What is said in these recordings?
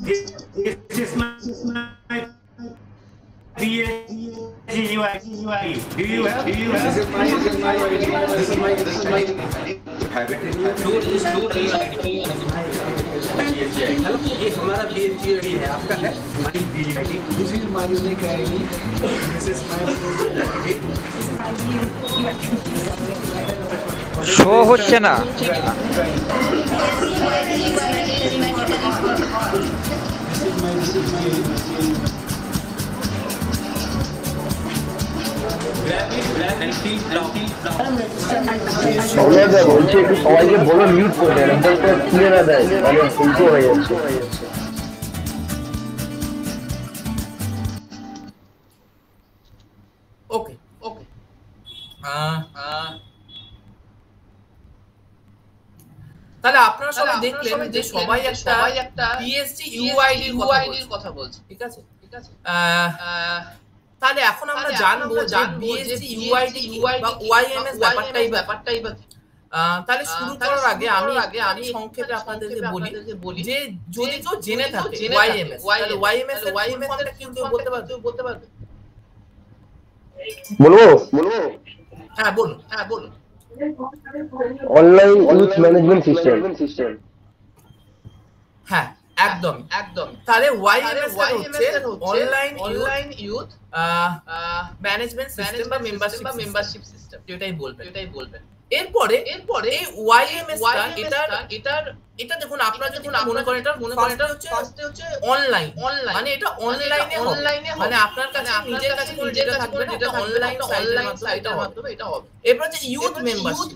This is my BSGUI. Do you have? This is my private hello ये हमारा BSG ID है आपका है this is my unique ID this is my show হচ্ছে না বলছি একটু সবাইকে বলো মিউট করে দেন একদম ক্লিয়ার না দেয় মানে উল্টো হয়ে যাচ্ছে ওকে ওকে তাহলে আপনারা সবাই দেখলেন যে সবাই একটা পিএসজি ইউআইডির কথা বলছে ঠিক আছে তাহলে এখন আমরা জানবো যে বিএসজি ইউআইডি বা ওআইএমএস ব্যাপারটাই বা তাহলে শুরু করার আগে আমি সংক্ষেপে আপনাদেরকে বলি যে যদি কেউ জেনে থাকে ওআইএমএস তাহলে ওআইএমএস এর কি কেউ বলতে পারবে বলবো হ্যাঁ বলুন অনলাইন ইউথ ম্যানেজমেন্ট সিস্টেম হ্যাঁ একদম তাহলে ওআইএমএস হচ্ছে অনলাইন ইউথ ম্যানেজমেন্ট সিস্টেম বা মেম্বারশিপ সিস্টেম এটাই বলবেন এরপরে এই ওআইএমএস এটা দেখুন আপনারা যদি মনে করেন এটা হচ্ছে অনলাইন মানে এটা অনলাইনে মানে আপনার কাছে নিজের কাছে যেটা থাকবে এটা অনলাইন সাইটের মাধ্যমে এটা হবে এরপর যে ইউথ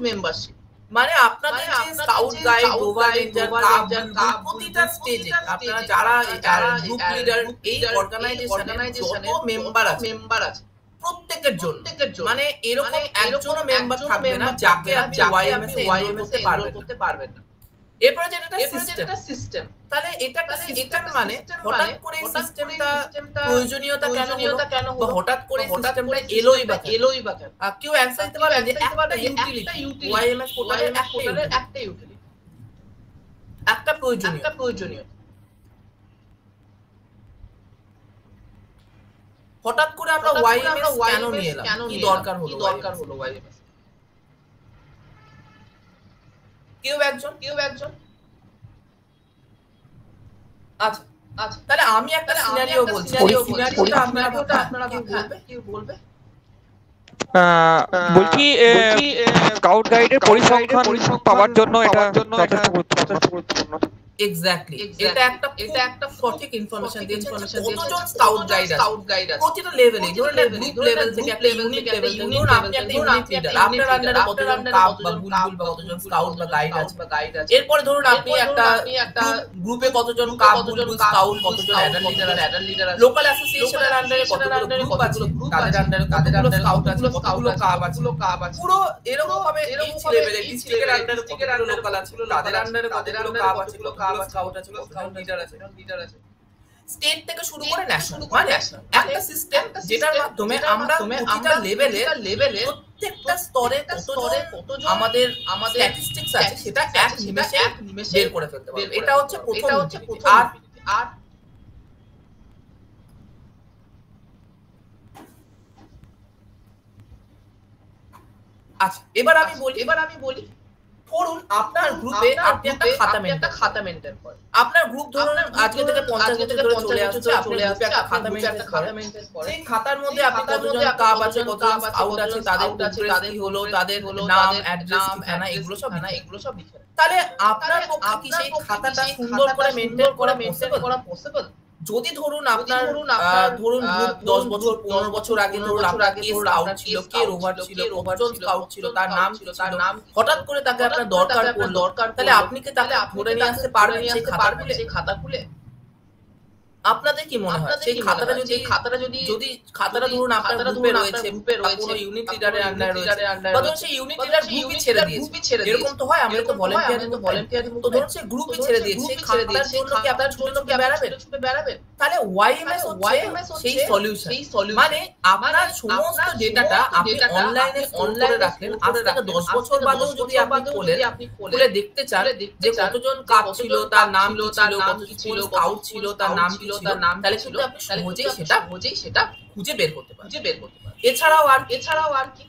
মেম্বারশিপ মানে আপনাদের যে scout guide Gobha ranger cup প্রতিটা স্টেজে আপনারা যারা গ্রুপ লিডার এই অর্গানাইজেশনে যত মেম্বার আছে প্রত্যেকের জন্য মানে এরকম একজনও মেম্বার থাকবে না যাকে আপনি ওআইএমএস করতে পারবেন না এরপর যেটা সিস্টেম তাহলে এটা একটা সিস্টেম মানে হঠাৎ করে সিস্টেমটা প্রয়োজনীয়তা কেন বা হঠাৎ করে সিস্টেমটা এলোই বা কেউ অ্যানসার দিতে পারবে যে একটা ইউটিলিটি ওআইএমএস পোর্টালের একটা ইউটিলিটি একটা প্রয়োজনীয় হঠাৎ করে আমরা ওআইএমএস কেন নিয়ে এলাম কি দরকার হলো ওআইএমএস কেউ একজন আচ্ছা তাহলে আমি একটা সিনারিও বলছি সিনারিওটা আপনারা কি বলবে বলছি স্কাউট গাইডের পরিসংখ্যান পাওয়ার জন্য এটা যথেষ্ট গুরুত্বপূর্ণ এক্স্যাক্টলি এটা একটা সঠিক ইনফরমেশন দিয়েছে কতজন স্কাউট গাইড আছে প্রতিটা লেভেলে ধরুন গ্রুপ লেভেল থেকে একটা ইউনিট লেভেল থেকে ধরুন আপনি একটা ইউনিট লিডার আপনার আন্ডারে কতজন কাপ বা বুলবুল বা কতজন স্কাউট বা গাইড আছে এরপর ধরুন আপনি একটা গ্রুপে কতজন কাপ বুলবুল স্কাউট কতজন অ্যাডাল লিডার আছে লোকাল অ্যাসোসিয়েশনের আন্ডারে কতগুলো গ্রুপ আছে তাদের আন্ডারে স্কাউট আছে কতগুলো কাপ আছে পুরো এরকম ভাবে ইচ লেভেলে ডিস্ট্রিক্টের আন্ডারে কতগুলো লোকাল আছে তাদের আন্ডারে কতগুলো কাপ আছে স্কাউট আছে লিডার আছে স্টেট থেকে শুরু করে ন্যাশনাল মানে একটা সিস্টেম যেটার মাধ্যমে আমরা প্রতিটা লেভেলে প্রত্যেকটা স্তরে কতজন আমাদের স্ট্যাটিস্টিক্স আছে সেটা এক নিমেষে বের করে ফেলতে পারবে এটা হচ্ছে প্রথম আর আচ্ছা এবার আমি বলি ধরুন আপনার গ্রুপে আপনি একটা খাতা মেইনটেইন করেন আপনার গ্রুপ ধরুন আজকে থেকে 50 বছর ধরে চলে আসছে একটা খাতা মেইনটেইন করেন সেই খাতার মধ্যে আপনি কতজন কাপ আছে কতজন স্কাউট আছে তাদের কি হলো তাদের নাম অ্যাড্রেস ঠিকানা এগুলো সব লিখে তাহলে আপনার পক্ষে কি সেই খাতাটা সুন্দর করে মেইনটেইন করা পসিবল যদি ধরুন আপনার ধরুন গ্রুপ 10 বছর 15 বছর আগে ধরুন আপনার কে স্কাউট ছিল কে রোভার ছিল কতজন স্কাউট ছিল তার নাম হঠাৎ করে তাকে আপনার দরকার তাহলে আপনি কি তাকে ধরে নিয়ে আসতে পারবেন সেই খাতা খুলে আপনাদের কি মনে হয় সেই খাতাটা যদি খাতাটা ধরুন আপনার গ্রুপে রয়েছে বা কোনো ইউনিট লিডারের আন্ডারে রয়েছে বা ধরুন সেই ইউনিট লিডার গ্রুপই ছেড়ে দিয়েছে, এরকম তো হয়, আমরা তো ভলান্টিয়ার, তো ধরুন সেই গ্রুপই ছেড়ে দিয়েছে, সেই খাতার জন্য কি আপনার ছুটে বেড়াবেন? তাহলে ওয়াইএমএস হচ্ছে সেই সলিউশন। মানে আপনার সমস্ত ডেটাটা আপনি অনলাইনে করে রাখলেন, আজ থেকে 10 বছর বাদেও যদি আপনি খুলে দেখতে চান যে কতজন কাপ ছিল, তার নাম কি ছিল, কত ছিল স্কাউট ছিল, তার নাম কি ছিল, তাহলে কিন্তু আপনি সহজেই সেটা খুঁজে বের করতে পারেন। এছাড়াও আর কি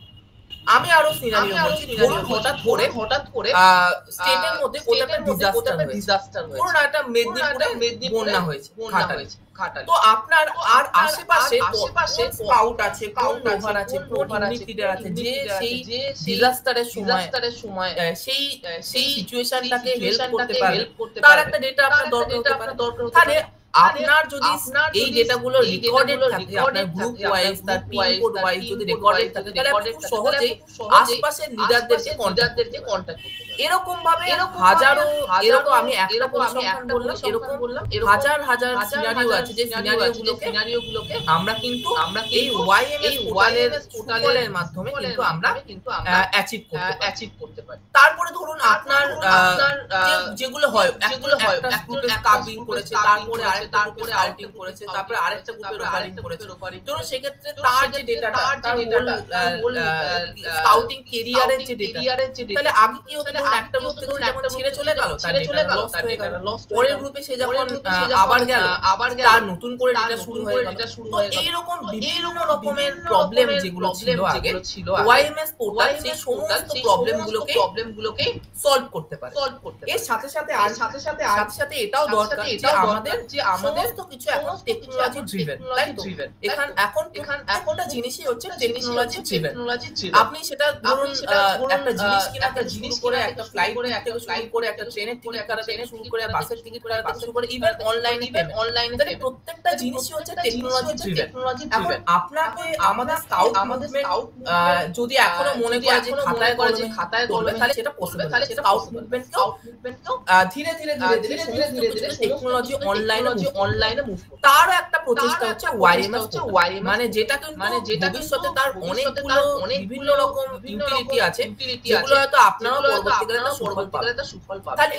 আমি আরো সিনারিও বলছি। ধরুন হঠাৎ করে স্টেটের মধ্যে কোথাও একটা ডিজাস্টার হয়েছে, ধরুন একটা মেদিনীপুরে বন্যা হয়েছে, তো আপনার আর আশেপাশে স্কাউট আছে, কোন রোভার আছে, কোন ইউনিট লিডার আছে, যে সেই ডিজাস্টারের সময় সেই সিচুয়েশনটাকে হেল্প করতে পারে, তার একটা ডেটা আপনার দরকার হতে পারে। তাহলে আপনার যদি এই ডেটাগুলো রেকর্ডেড থাকে, আপনার গ্রুপ ওয়াইজ, তার পিন কোড ওয়াইজ যদি রেকর্ডেড থাকে, তাহলে আপনি খুব সহজেই আশেপাশের লিডারদেরকে কন্টাক্ট করতে পারেন। এরকম ভাবে এরকম আমি একটা পরিসংখ্যান বললাম, এরকম হাজার সিনারিও আছে, যে সিনারিওগুলোকে আমরা এই ওয়াইএমএস পোর্টালের মাধ্যমে কিন্তু আমরা অ্যাচিভ করতে পারি। তারপরে ধরুন আপনার যেগুলো হয় একটা গ্রুপে স্কাবিং করেছে, তারপরে আরেকটা গ্রুপে আউটিং করেছে, তারপরে আরেকটা গ্রুপে রোপারিং করেছে, ধরুন সেক্ষেত্রে তার যে ডেটাটা, তার স্কাউটিং ক্যারিয়ারের যে ডেটা, তাহলে আগে কি হতো, একটা গ্রুপ থেকে যখন ছেড়ে চলে গেল, তার ডেটা লস হয়ে গেল, পরের গ্রুপে সে যখন আবার গেল, তার নতুন করে ডেটা শুরু হয়ে গেল। তো এইরকম বিভিন্ন রকমের প্রবলেম যেগুলো ছিল আগে, ওয়াইএমএস পোর্টাল সেই সমস্ত প্রবলেমগুলোকে সলভ করতে পারে। এর সাথে সাথে এটাও দরকার যে আমাদের সমস্ত কিছু এখন টেকনোলজি ড্রিভেন, তাই তো? এখন একটা জিনিসই হচ্ছে টেকনোলজি ড্রিভেন। আপনি সেটা ধরুন একটা জিনিস কিনা একটা জিনিস করে, একটা ফ্লাইট থেকে শুরু করে, একটা ট্রেনের টিকিট কাটা থেকে শুরু করে, বাসের টিকিট কাটা থেকে শুরু করে, ইভেন অনলাইনে প্রত্যেকটা জিনিসই হচ্ছে টেকনোলজি ড্রিভেন। এখন আপনাকে আমাদের স্কাউট যদি এখনো মনে করে যে খাতায় করবে, তাহলে সেটা পসিবল। তাহলে স্কাউট মুভমেন্টকেও ধীরে ধীরে টেকনোলজি অনলাইনে মুভ করবে। তারও একটা প্রচেষ্টা হচ্ছে ওয়াইএমএস, মানে যেটা ভবিষ্যতে তার অনেকগুলো বিভিন্ন রকম ইউটিলিটি আছে, যেগুলো হয়তো আপনারাও পরবর্তীকালে একটা সুফল পাবেন। তাহলে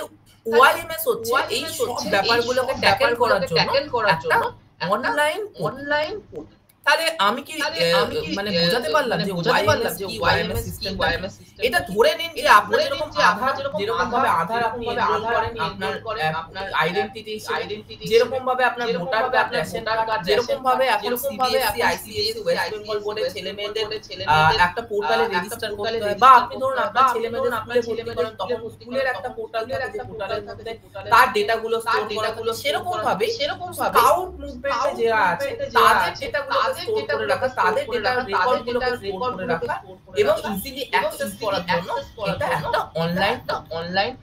ওয়াইএমএস হচ্ছে এই সব ব্যাপারগুলোকে ট্যাকেল করার জন্য একটা অনলাইন পোর্টাল। তাহলে আমি কি মানে বোঝাতে পারলাম যে ওয়াইএমএস সিস্টেম, এটা ধরে নিন যে আপনার যেরকম ভাবে আধার আপনি এনরোল করেন, আপনার আইডেন্টিটি, যেরকম ভাবে আপনার ভোটার কার্ড, রেশন কার্ড, যেরকম ভাবে এখন সিবিএসসি, আইসিএসসি, ওয়েস্ট বেঙ্গল বোর্ডের ছেলেমেয়েদের একটা পোর্টালে রেজিস্টার করতে হয়, বা আপনি ধরুন আপনার ছেলেমেয়েদের স্কুলে ভর্তি করেন, তখন স্কুলের একটা পোর্টাল থাকে, যে পোর্টালের মধ্যে তার ডেটাগুলো স্টোর করা, সেরকম ভাবে স্কাউট মুভমেন্টে যারা আছে তাদের ডেটাগুলো স্টোর করে রাখা, তাদের ডেটা রেকর্ডগুলোকে স্টোর করে রাখা এবং ইজিলি অ্যাক্সেস করার জন্য এটা একটা অনলাইন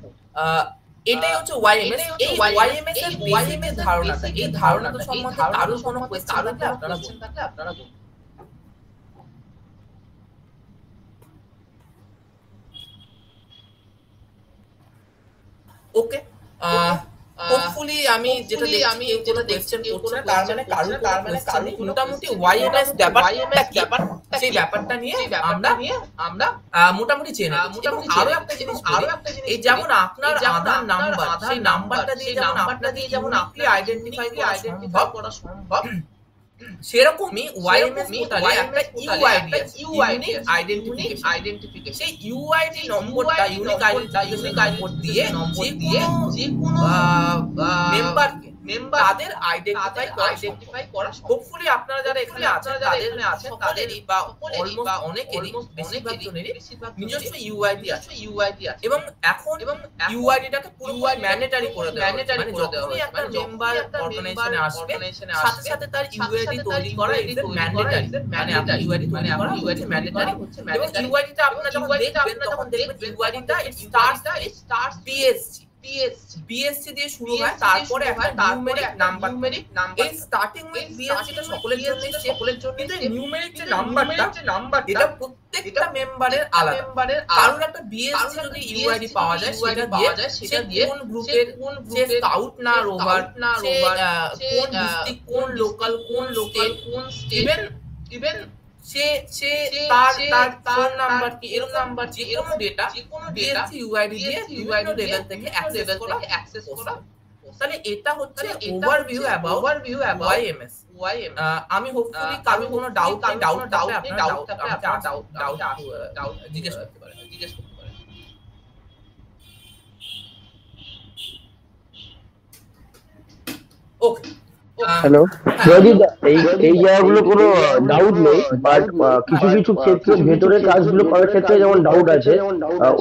এটাই হচ্ছে ওয়াইএমএস। এই ওয়াইএমএস এর বেসিক ধারণাটা, এই ধারণাটা সম্বন্ধে কারো কোনো কোয়েশ্চেন থাকলে আপনারা বলুন। ওকে, হোপফুলি আমি যেটা দেখছি কোনো কোয়েশ্চেন করছে না, তার মানে কারণ মোটামুটি ওয়াইএমএস ব্যাপারটা কি, সেই ব্যাপারটা নিয়ে আমরা মোটামুটি জেনে গেছি। এবং আরো একটা জিনিস, এই যেমন আপনার আধার নাম্বার, সেই নাম্বারটা দিয়ে যেমন আপনি আইডেন্টিফাই করা সম্ভব, সেরকমই ওয়াইএমএস পোর্টালে একটা ইউআইডি আছে, ইউনিক আইডেন্টিফিকেশন। সেই ইউআইডি নম্বরটা, ইউনিক আইডেন্টিফিকেশন নম্বর দিয়ে যে কোনো মেম্বারকে তাদের আইডেন্টিফাই করা। হোপফুলি আপনারা যারা এখানে আছেন তাদেরই বা অলমোস্ট অনেকেরই, বেশিরভাগ জনেরই নিজস্ব ইউআইডি আছে। এবং এখন ইউআইডিটাকে পুরোপুরি ম্যান্ডেটরি করে দেওয়া হয়েছে, মানে যখনই একটা মেম্বার অর্গানাইজেশনে আসবে, সাথে সাথে তার ইউআইডি তৈরি করা ইজ ম্যান্ডেটরি, মানে আপনার ইউআইডি তৈরি করা হচ্ছে ম্যান্ডেটরি। এবং ইউআইডিটা আপনারা যখন দেখবেন, তখন দেখবেন ইউআইডিটা ইট স্টার্টস পিএসজি, বিএসসি দিয়ে শুরু হয়, তারপরে একটা নিউমেরিক নাম্বার। এই স্টার্টিং উইথ বিএসসি এটা সকলের জন্য, কিন্তু নিউমেরিক যে নাম্বারটা এটা প্রত্যেকটা মেম্বারের আলাদা। কারণ একটা বিএসসি যদি ইউআইডি পাওয়া যায় সেটা দিয়ে কোন গ্রুপের, সে স্কাউট না রোভার, কোন ডিস্ট্রিক্ট, কোন লোকাল, কোন স্টেট, ইভেন সে তার ফোন নাম্বার কি এরকম যে কোনো ডেটা বিএসসি ইউআইডি দিয়ে বিভিন্ন লেভেল থেকে অ্যাক্সেস করা। তাহলে এটা হচ্ছে ওভারভিউ অ্যাবাউট ওয়াইএমএস। আমি হোপফুলি কারো কোনো ডাউট আপনারা ডাউট জিজ্ঞেস করতে পারেন। ওকে, হ্যালো প্রদীপ, এই জায়গাগুলো কোনো ডাউট নেই, বাট কিছু কিছু ক্ষেত্রে ভেতরে কাজগুলো করার ক্ষেত্রে যেমন ডাউট আছে,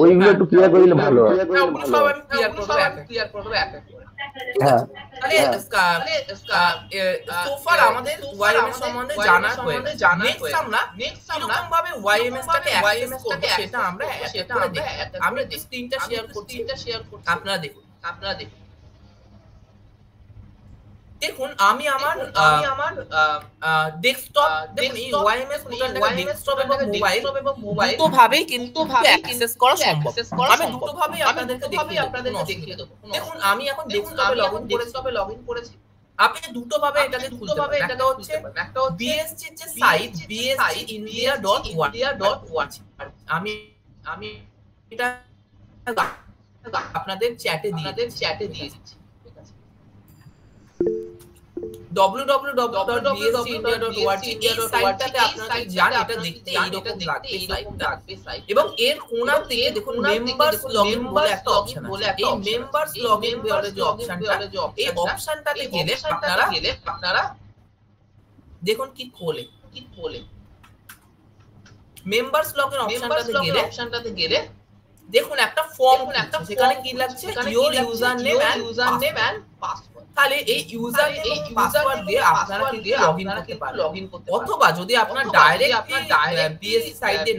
ওইগুলো একটু ক্লিয়ার করে দিলে ভালো হয়। হ্যাঁ, সোফার আমাদের ওয়াইএমএস সম্বন্ধে জানা হয়েছে। নেক্সট আমরা কিরকম ভাবে ওয়াইএমএস টাকে অ্যাক্সেস করব সেটা আমরা আমি স্ক্রিনটা শেয়ার করছি, আপনারা দেখুন। দেখুন আমি আমার ডেস্কটপ, দেখুন এই ওয়াইএমএস পোর্টালটাকে ডেস্কটপ এবং মোবাইল দুটোভাবেই কিন্তু অ্যাক্সেস করা সম্ভব। আমি দুটোভাবেই আপনাদেরকে দেখিয়ে দেব। দেখুন আমি এখন ডেস্কটপে লগইন করেছি। আপনি দুটোভাবে এটাকে খুলতে পারেন। একটা হচ্ছে বিএসসি এর যে সাইট bscindia.org, আমি এটা আপনাদের চ্যাটে দিয়ে দিচ্ছি। www.bscindia.org এই সাইটটাতে আপনারা যান, এটা দেখতে এইরকম লাগবে সাইটটা, এবং এর কোণার দিকে দেখুন মেম্বারস লগইন বলে একটা অপশন আছে। এই মেম্বারস লগইন বলে যে অপশনটা, এই অপশনটাতে গেলে আপনারা দেখুন কি খোলে। মেম্বারস লগইন অপশনটাতে গেলে দেখুন একটা ফর্ম, সেখানে কি লাগছে, your user name and password. তাহলে এই ইউজার নেম পাসওয়ার্ড দিয়ে আপনারা কিন্তু লগইন করতে পারেন। অথবা যদি আপনার ডাইরেক্ট বিএসসি সাইটে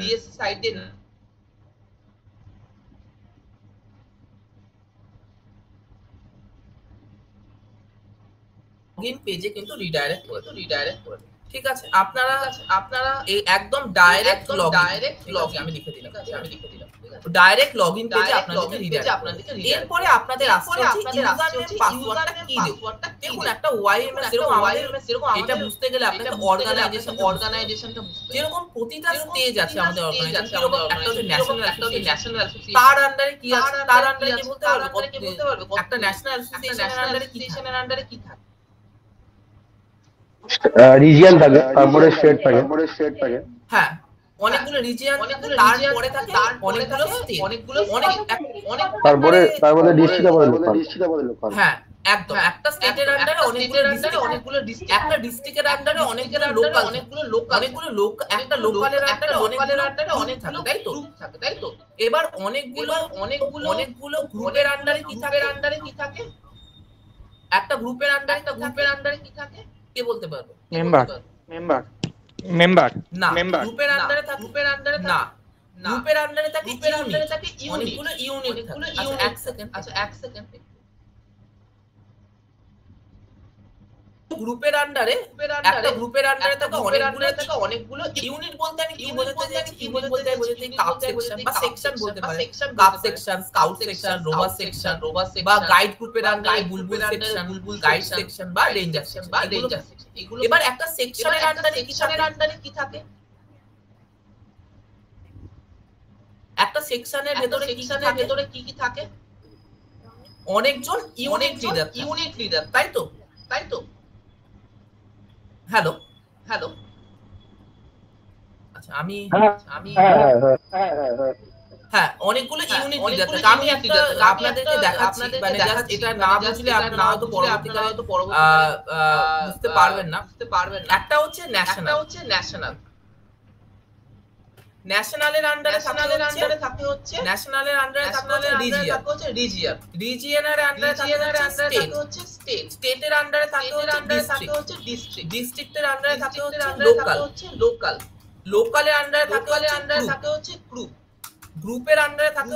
লগইন পেজে কিন্তু রিডাইরেক্ট করে। ঠিক আছে, আপনারা এই একদম ডাইরেক্ট লগইন আমি লিখে দিলাম, ডাইরেক্ট লগইন পেজে আপনাদেরকে রিডাইরেক্ট। এরপরে আপনাদের আসছে ইউজার নেম পাসওয়ার্ডটা কি দেব। দেখুন একটা ওয়াইএমএস এরকম আমাদের এটা বুঝতে গেলে আপনাকে অর্গানাইজেশনটা বুঝতে, যেরকম প্রতিটা স্টেজ আছে আমাদের অর্গানাইজেশন, যেরকম একটা হচ্ছে ন্যাশনাল অ্যাসোসিয়েশন, তার আন্ডারে কি আছে, তার আন্ডারে কি বলতে পারবে, একটা ন্যাশনাল অ্যাসোসিয়েশনের আন্ডারে কি থাকে, রিজিয়ন থাকে, তারপরে স্টেট থাকে। হ্যাঁ, অনেকগুলো রিজিয়ন থাকে, তারপরে থাকে অনেকগুলো স্টেট, তারপরে ডিস্ট্রিক্ট আবার লোকাল। হ্যাঁ একদম, একটা স্টেটের আন্ডারে অনেকগুলো ডিস্ট্রিক্ট, একটা ডিস্ট্রিক্টের আন্ডারে অনেকগুলো লোকাল, একটা লোকালের আন্ডারে অনেকগুলো তাই তো। এবার অনেকগুলো গ্রুপের আন্ডারে কি থাকে, একটা গ্রুপের আন্ডারে কি থাকে, কে বলতে পারবে? মেম্বার না, গ্রুপের আন্ডারে না, গ্রুপের আন্ডারে থাকে অনেকগুলো ইউনিট। আচ্ছা এক সেকেন্ড, গ্রুপের আন্ডারে থাকে অনেকগুলো ইউনিট। বলতে আমি কি বোঝাতে চাইছি, ইউনিট বলতে বোঝাতে কাপ সেকশন বা সেকশন বলতে পারে, cup section, scout section, rover section বা গাইড গ্রুপের আন্ডারে বুলবুল সেকশন, গাইড সেকশন বা রেঞ্জার সেকশন। এবার একটা সেকশনের আন্ডারে কি থাকে, একটা সেকশনের ভেতরে কি থাকে, অনেকজন ইউনিট লিডার, তাই তো। হ্যালো, আচ্ছা আমি হ্যাঁ অনেকগুলো ইউনিট লিডার থাকে। আমি একটা আপনাদেরকে দেখাচ্ছি, মানে জাস্ট এটা না বুঝলে আপনারা হয়তো পরবর্তীকালে বুঝতে পারবেন না। একটা হচ্ছে ন্যাশনালের আন্ডারে থাকে রিজিয়নের আন্ডারে থাকে স্টেটের আন্ডারে থাকে ডিস্ট্রিক্ট, ডিস্ট্রিক্টের আন্ডারে থাকে লোকালের আন্ডারে থাকে গ্রুপ, গ্রুপের আন্ডারে থাকে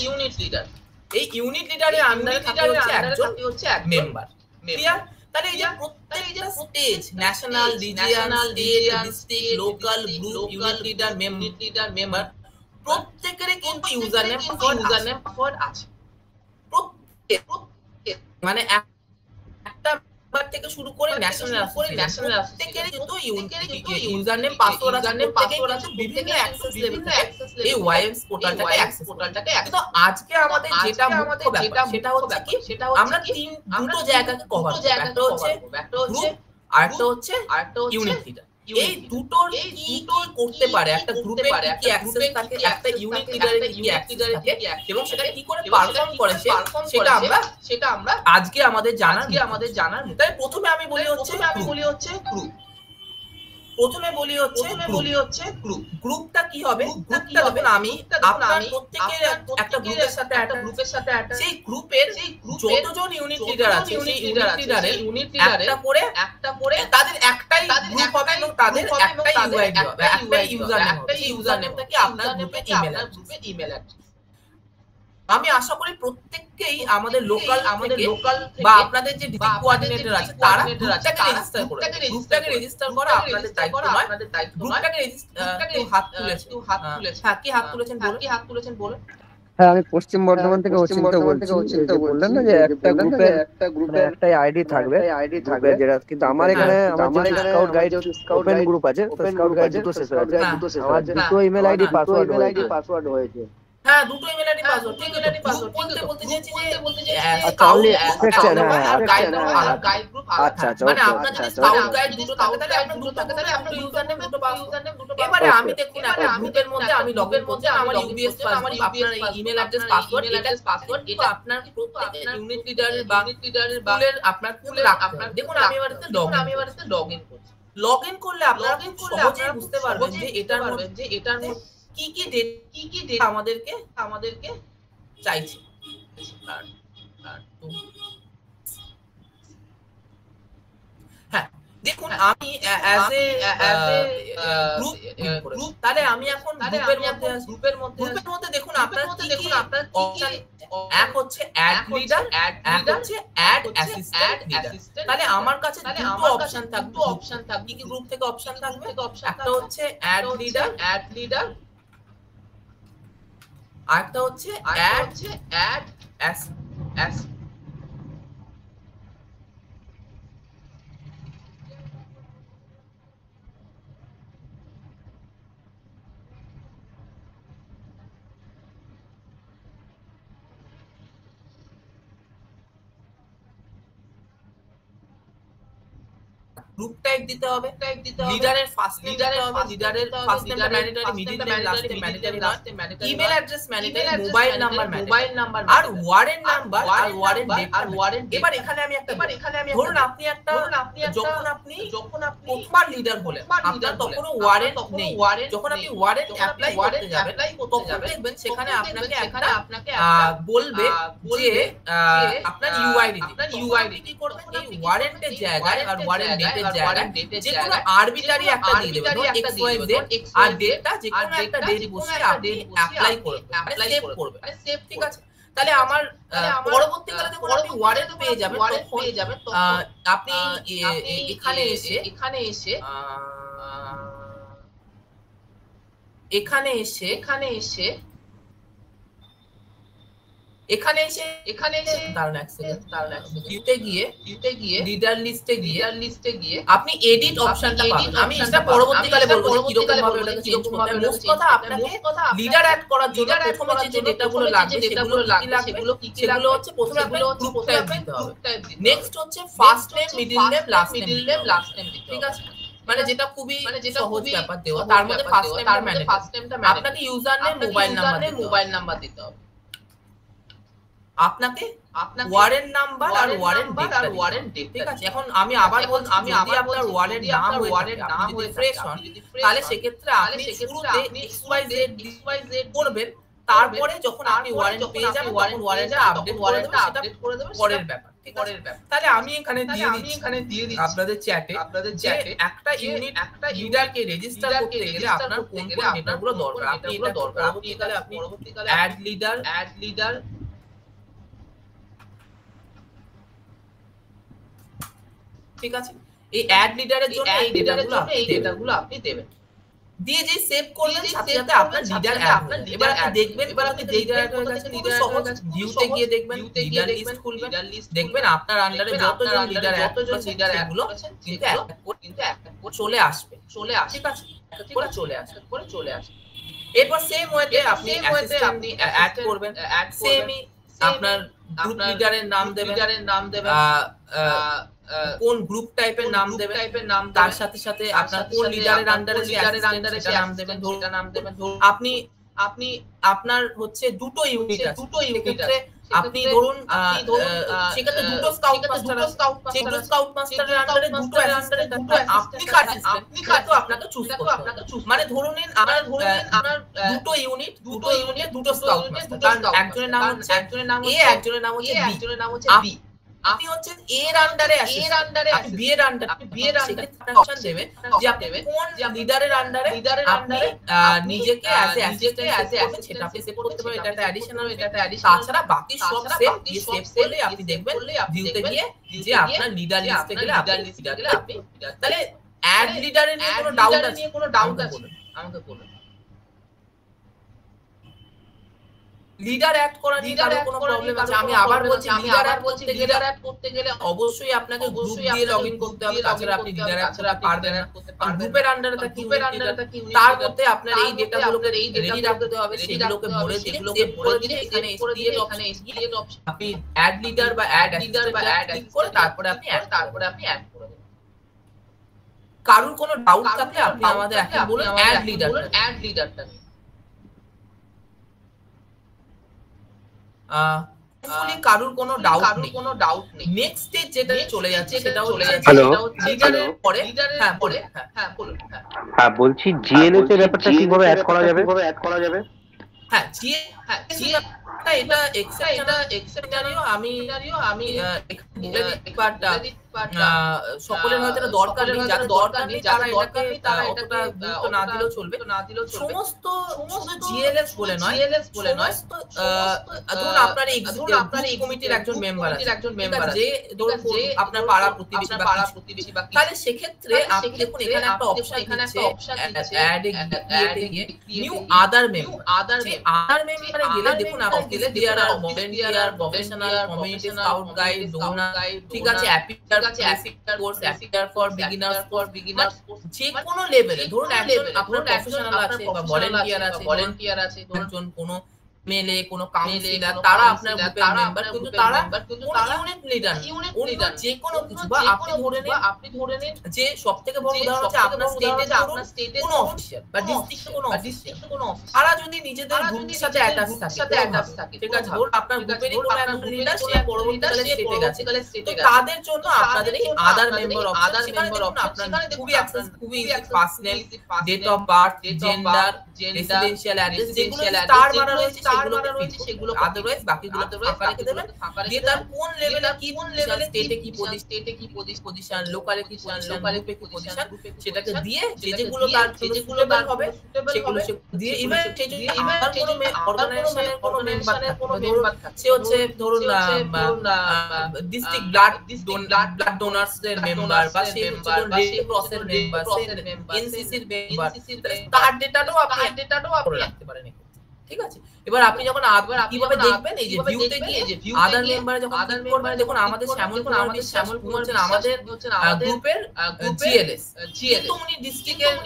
ইউনিট লিডার। এই ইউনিট লিডারের আন্ডারে থাকে হচ্ছে একজন মেম্বার। ক্লিয়ার? তাহলে এই যে প্রত্যেকটা stage, national, regional, state, district, local, group, unit leader, member, প্রত্যেকেরই কিন্তু ইউজার নেম পাসওয়ার্ড আছে। মানে একটা মেম্বার থেকে শুরু করে ন্যাশনাল প্রত্যেকেরই কিন্তু ইউজার নেম পাসওয়ার্ড আছে, বিভিন্ন অ্যাক্সেস লেভেল এই ওয়াইএমস পোর্টালটাকে অ্যাক্সেস করতে। তো আজকে আমাদের যেটা মুখ্য ব্যাপার সেটা হচ্ছে কি, আমরা দুটো জায়গাকে কভার করব, একটা হচ্ছে গ্রুপ আর একটা হচ্ছে ইউনিট লিডার। এই দুটোর কি করতে পারে, একটা গ্রুপে কি অ্যাক্সেস থাকে, একটা ইউনিট লিডারের কি অ্যাক্সেস থাকে এবং সেটা কি করে পারফর্ম করে সেটা আমরা আজকে আমাদের জানার। তাই প্রথমে আমি বলি হচ্ছে গ্রুপ। গ্রুপটা কি হবে? গ্রুপটা দেখুন, আমি আপনার প্রত্যেকের একটা গ্রুপের সাথে সেই গ্রুপের যতজন ইউনিট লিডার আছে সেই ইউনিট লিডারের একটা করে তাদের একটাই গ্রুপ হবে এবং তাদের একটাই ইউআইডি হবে, একটাই ইউজার নেম হবে। সেই ইউজার নেমটা কি আপনার গ্রুপে ইমেল অ্যাড্রেস। আমি আশা করি প্রত্যেককেই আমাদের লোকাল বা আপনাদের যে ডিস্ট্রিক্ট কোঅর্ডিনেটর আছে তারা গ্রুপটাকে রেজিস্টার করা আপনাদের দায়িত্ব নয়। গ্রুপটাকে হাত তুলেছেন বলুন। হ্যাঁ, আমি পশ্চিম বর্ধমান থেকে অচিন্ত বলছি। বললেন না যে একটা গ্রুপে একটাই আইডি থাকবে, যেটা কিন্তু আমার এখানে স্কাউট গাইড ওপেন গ্রুপ আছে, স্কাউট গাইড দুটো সেশন আছে, আমার দুটো ইমেল আইডি পাসওয়ার্ড হয়েছে। হ্যাঁ, দুটো ইমেল আইডি পাসওয়ার্ড, ঠিক আছে। বলতে চাইছি যে গাইড গ্রুপ আচ্ছা, মানে আপনার যদি স্কাউট গাইড দুটো থাকে তাহলে আপনার দুটো থাকে, তাহলে আপনার ইউজার নেম দুটো পাসওয়ার্ড। এবারে আমি দেখুন একটা গ্রুপের মধ্যে আমি লগইন করতে আমার ইউবিএস পাসওয়ার্ড, আপনার ইমেল অ্যাড্রেস পাসওয়ার্ড এটা আপনার প্রত্যেক ইউনিট লিডারের বা পুলের আপনার পুলে রাখতে হবে। দেখুন আমি এবারে লগইন করছি। লগইন করলে আপনারা খুব সহজেই বুঝতে পারবেন যে এটার মধ্যে কি কি ডেটা আমাদেরকে চাইছে। হ্যাঁ, দেখুন আমি অ্যাজ এ গ্রুপ, তাহলে আমি এখন গ্রুপের মধ্যে দেখুন আপনার অপশন এক হচ্ছে অ্যাড লিডার, এক হচ্ছে অ্যাড অ্যাসিস্ট্যান্ট লিডার। তাহলে আমার কাছে দুটো অপশন থাকবে। কি গ্রুপ থেকে অপশন থাকবে? একটা হচ্ছে অ্যাড লিডার, আরেকটা হচ্ছে অ্যাড অ্যাস। গ্রুপ টাইপ দিতে হবে, লিডারের ফার্স্ট নেম দিতে হবে, লিডারের ফার্স্ট নেমটা mandatory, middle name last name mandatory, email address mandatory, mobile number আর ওয়ারেন্ট নাম্বার আর ওয়ারেন্ট ডেট। এবার এখানে আমি ধরুন আপনি যখন আপনি প্রথমবার লিডার হলেন, আপনার তখনও ওয়ারেন্ট নেই। যখন আপনি ওয়ারেন্ট অ্যাপ্লাই করতে যাবেন তখন দেখবেন সেখানে আপনাকে বলবে যে আপনার ইউআইডি কি করবেন, এই ওয়ারেন্টের জায়গায় আর ওয়ারেন্ট ডেটের জায়গায় যে কোনো আরবিটারি একটা দিয়ে দেবেন, XYZ আর ডেটটা যে কোনো একটা ডেট বসিয়ে আপনি অ্যাপ্লাই করবেন, সেভ করবেন। ঠিক আছে? তাহলে আমার পরবর্তীকালে যখন আপনি ওয়ারেন্ট পেয়ে যাবেন তখন আপনি এখানে এসে দাঁড়ান এক সেকেন্ড, কিউতে গিয়ে লিডার লিস্টে গিয়ে আপনি এডিট অপশনটা পাবেন। আমি এটা পরবর্তীকালে বলবো যে কিরকম ভাবে ওটাকে চেঞ্জ করতে হবে। মোস্ট কথা আপনাকে লিডার অ্যাড করার জন্য প্রথমে যে ডেটাগুলো লাগবে সেগুলো হচ্ছে প্রথমে আপনাকে গ্রুপ টাইপ দিতে হবে, নেক্সট হচ্ছে first name, middle name, last name. ঠিক আছে? মানে যেটা খুবই সহজ ব্যাপার দেওয়া। তার মধ্যে ফার্স্ট নেমটা আপনাকে ইউজার নেম, মোবাইল নাম্বার দিতে হবে। আপনাকে ওয়ারেন্ট নাম্বার আর ওয়ারেন্ট ডেট। ঠিক আছে? এখন আমি আবার বলছি, যদি আপনার ওয়ারেন্ট না হয়ে ফ্রেশ হন তাহলে সেক্ষেত্রে আপনি শুরুতে XYZ করবেন, তারপরে যখন আপনি ওয়ারেন্ট পেয়ে যাবেন তখন ওয়ারেন্টটা আপডেট করে দেবেন, পরের ব্যাপার। ঠিক আছে? তাহলে আমি এখানে দিয়ে দিচ্ছি আপনাদের চ্যাটে একটা ইউনিট লিডারকে রেজিস্টার করতে গেলে আপনার কোন ডেটাগুলো দরকার। আপনি এটা পরবর্তীকালে অ্যাড লিডার ঠিক আছে, এই অ্যাড লিডারের জন্য এই ডেটাগুলো আপনি দেবেন, দিয়ে যে সেভ করবেন সাথে সাথে আপনার লিডার অ্যাড হবে। এবার আপনি দেখবেন লিডার অ্যাড হয়ে গেছে, লিডার সহজ ভিউতে গিয়ে দেখবেন, লিডার লিস্ট খুলবেন, দেখবেন আপনার আন্ডারে যতজন লিডার অ্যাড করেছেন কিন্তু চলে আসবে, ঠিক আছে, করে চলে আসবে। এরপর সেম ওয়েতে আপনি অ্যাড করবেন, সেমই আপনার গ্রুপ লিডারের নাম দেবেন, কোন গ্রুপ টাইপের নাম দেবেন, তার সাথে সাথে আপনার কোন লিডারের আন্ডারে সেটা নাম দেবেন, আপনি আপনার হচ্ছে দুটো ইউনিট আছে, আপনি ধরুন সেক্ষেত্রে দুটো স্কাউট মাস্টার আছে, সেই দুটো স্কাউট মাস্টারের আন্ডারে দুটো অ্যাসিস্ট্যান্ট আছে, আপনি কার অ্যাসিস্ট্যান্ট তো আপনাকে চুজ করতে হবে। মানে ধরুন নিন আপনার দুটো ইউনিট দুটো স্কাউট মাস্টার, কারণ একজনের নাম হচ্ছে এ, একজনের নাম হচ্ছে বি, আপনি হচ্ছেন এর আন্ডারে আপনি বি এর আন্ডারে অপশন দেবেন যে আপনি কোন লিডারের আন্ডারে আপনি নিজেকে অ্যাজ এ অ্যাসিস্ট্যান্ট সেটা আপনি সেভ করতে পারেন, এটা একটা অ্যাডিশনাল, তাছাড়া বাকি সব সেভ করলে আপনি দেখবেন ভিউতে গিয়ে যে আপনার লিডার লিস্টে গেলে আপনি তাহলে অ্যাড লিডারে নিয়ে কোনো ডাউট আছে আমাকে বলুন। লিডার অ্যাড করা নিয়ে কোনো প্রবলেম আছে? আমি আবার বলছি, লিডার অ্যাড করতে গেলে অবশ্যই আপনাকে গ্রুপ দিয়ে লগইন করতে হবে, তাছাড়া আপনি লিডার অ্যাড করতে পারবেন না। গ্রুপের আন্ডারে তার মধ্যে আপনার এই ডেটাগুলোকে রেডি রাখতে হবে, সেগুলোকে ভরে দিয়ে এখানে এসপিএড অপশন আপনি অ্যাড লিডার বা অ্যাড ক্লিক করে তারপরে আপনি অ্যাড করবেন। কারোর কোনো ডাউট থাকলে আপনি আমাদের এখন বলুন অ্যাড লিডারটা কারোর কোনো ডাউট নেই। নেক্সট স্টেজ যেটা চলে যাচ্ছে সেটা হচ্ছে লিডারের পরে বলুন। হ্যাঁ, বলছি জিএলএস এর ব্যাপারটা কিভাবে অ্যাড করা যাবে? হ্যাঁ, জিএলএস এটা এক্সেপশনাল আমি বলে দিই, বাট সকলের হয়তো এটা দরকার নেই, যাদের দরকার নেই তারা অতটা গুরুত্ব না দিলেও চলবে। সমস্ত জিএলএস বলে নয়, ধরুন আপনার এই কমিটির একজন মেম্বার আছে, যে ধরুন আপনার পাড়া প্রতিবেশী বা তাহলে সেক্ষেত্রে আপনি দেখুন এখানে একটা অপশন অ্যাড নিউ আদার মেম্বারে গেলে দেখুন আপনি there are volunteer, professional, community scout guide, donor, ঠিক আছে, কোর্স অ্যাপিয়ার ফর বিগিনার্স, যে কোনো লেভেলে ধরুন একজন আপনার প্রফেশনাল আছে বা ভলান্টিয়ার আছে, একজন কোনো মেলে কোনো কাউন্সিলর, তারা আপনার গ্রুপের মেম্বার, কিন্তু তারা ইউনিট লিডার অন্য যে কোনো কিছু, বা আপনি ধরে নিন যে সবথেকে বড় উদাহরণ হচ্ছে আপনার স্টেটে কোনো অফিসার বা ডিস্ট্রিক্টে কোনো অফিসার, তারা যদি নিজেদের গ্রুপের সাথে অ্যাটাচ থাকে, ঠিক আছে, ধরুন আপনার গ্রুপেরই কোনো একজন লিডার সে পরবর্তীকালে স্টেটে গেছে, তো তাদের জন্য আপনাদের এই আদার মেম্বার অপশন, সেখানে দেখুন আপনার খুবই অ্যাক্সেস, খুবই easy, first name, date of birth, gender, residential address, যেগুলো স্টার মারা রয়েছে সেগুলো আদারওয়াইজ বাকিগুলো ফাঁকা রেখে দেবেন, দিয়ে তার কোন লেভেলে স্টেটে কি পজিশন, লোকালে কি পজিশন, সেটাকে দিয়ে যেগুলো তার হবে সেগুলো দিয়ে ইভেন যদি আমার কোনো অর্গানাইজেশনের কোনো মেম্বার থাকে, সে হচ্ছে ধরুন ডিস্ট্রিক্ট ব্লাড ডোনার্স এর মেম্বার, বা সে হচ্ছে রেড ক্রসের মেম্বার, এনসিসির মেম্বার, তার ডেটাটাও আপনি করে রাখতে পারেন, ঠিক আছে। এবার আপনি যখন কিভাবে দেখবেন, এই যে ভিউতে গিয়ে আদার মেম্বারে যখন ক্লিক করবেন, দেখুন আমাদের শ্যামল কুমার হচ্ছেন আমাদের গ্রুপের জিএলএস, কিন্তু উনি ডিস্ট্রিক্টের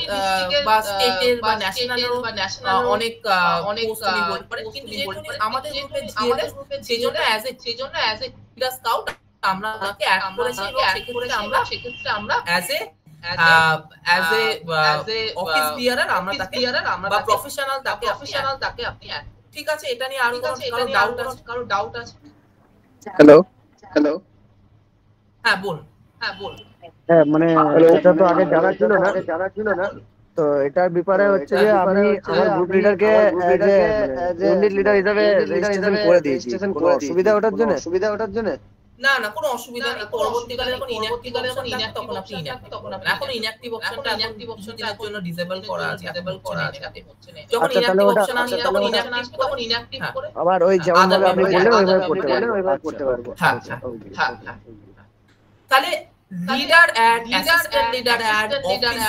বা স্টেটের বা ন্যাশনালের অনেক পোস্ট উনি হোল্ড করেন, কিন্তু যেহেতু আমাদের গ্রুপের জিএলএস, সেজন্য অ্যাজ এ লিডার স্কাউট আমরা ওনাকে অ্যাড করেছি, এবং সেক্ষেত্রে আমরা অ্যাজ এ অফিস বিয়ারার আমরা তাকে বা প্রফেশনাল তাকে আপনি অ্যাড, ঠিক আছে। এটা নিয়ে আরো কারো ডাউট আছে? হ্যালো, হ্যাঁ বল। হ্যাঁ, মানে এটা তো আগে জানা ছিল না, তো এটার ব্যাপারে হচ্ছে যে আমি আমার গ্রুপ লিডারকে ইউনিট লিডার হিসেবে রেজিস্ট্রেশন করে দিয়েছি। কোনো অসুবিধা ওটার জন্য? না, কোনো অসুবিধা নেই। পরবর্তীকালে যখন ইনঅ্যাক্টিভ তখন আপনি এখন ইনঅ্যাক্টিভ অপশনটা কিছুদিনের জন্য ডিসেবল করা আছে, যখন ইনঅ্যাক্টিভ অপশন আসে তখন ইনঅ্যাক্টিভ করে আবার ওই যেমন ভাবে আপনি বললেন ওইভাবে করতে পারবো। হ্যাঁ। তাহলে leader add, assistant leader add, office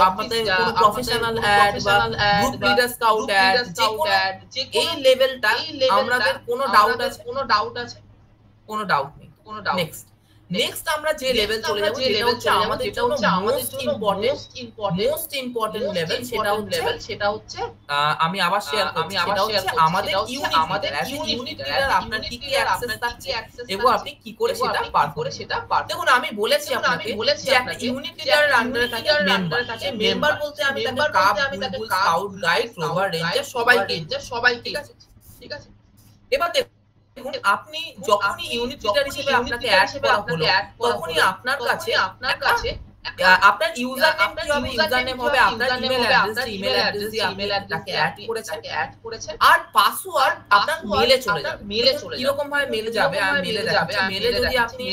আমাদের কোনো প্রফেশনাল অ্যাড বা গ্রুপ লিডার স্কাউট অ্যাড, যে কোনো এই লেভেলটা আমাদের কোনো ডাউট আছে? কোনো ডাউট নেই। নেক্সট আমরা যে লেভেল চলে যাব, যেটা হচ্ছে আমাদের জন্য মোস্ট ইম্পর্টেন্ট লেভেল, সেটা হচ্ছে আমি আবার শেয়ার করছি, সেটা হচ্ছে আমাদের ইউনিট লিডার আপনার কি কি অ্যাক্সেস থাকছে এবং আপনি কি করে সেটা পার করে সেটা পার। দেখুন আমি বলেছি আপনাকে যে একটা ইউনিট লিডারের আন্ডারে থাকে মেম্বার। মেম্বার বলতে আমি তাকে কাপ, বুলবুল, স্কাউট, গাইড, রোভার, রেঞ্জার সবাইকে, ঠিক আছে। এবার দেখুন আপনি যখনই ইউনিট লিডার হিসেবে আপনাকে অ্যাড করা হলো, তখনই আপনার কাছে আপনার ইউজার নেম কি হবে? ইউজার নেম হবে আপনার ইমেল অ্যাড্রেস দিয়ে আপনি তাকে অ্যাড করেছেন, আর পাসওয়ার্ড আপনার মেলে চলে যাবে। কি রকম ভাবে মেলে যাবে? আর মেলে যাবে, মেলে যদি আপনি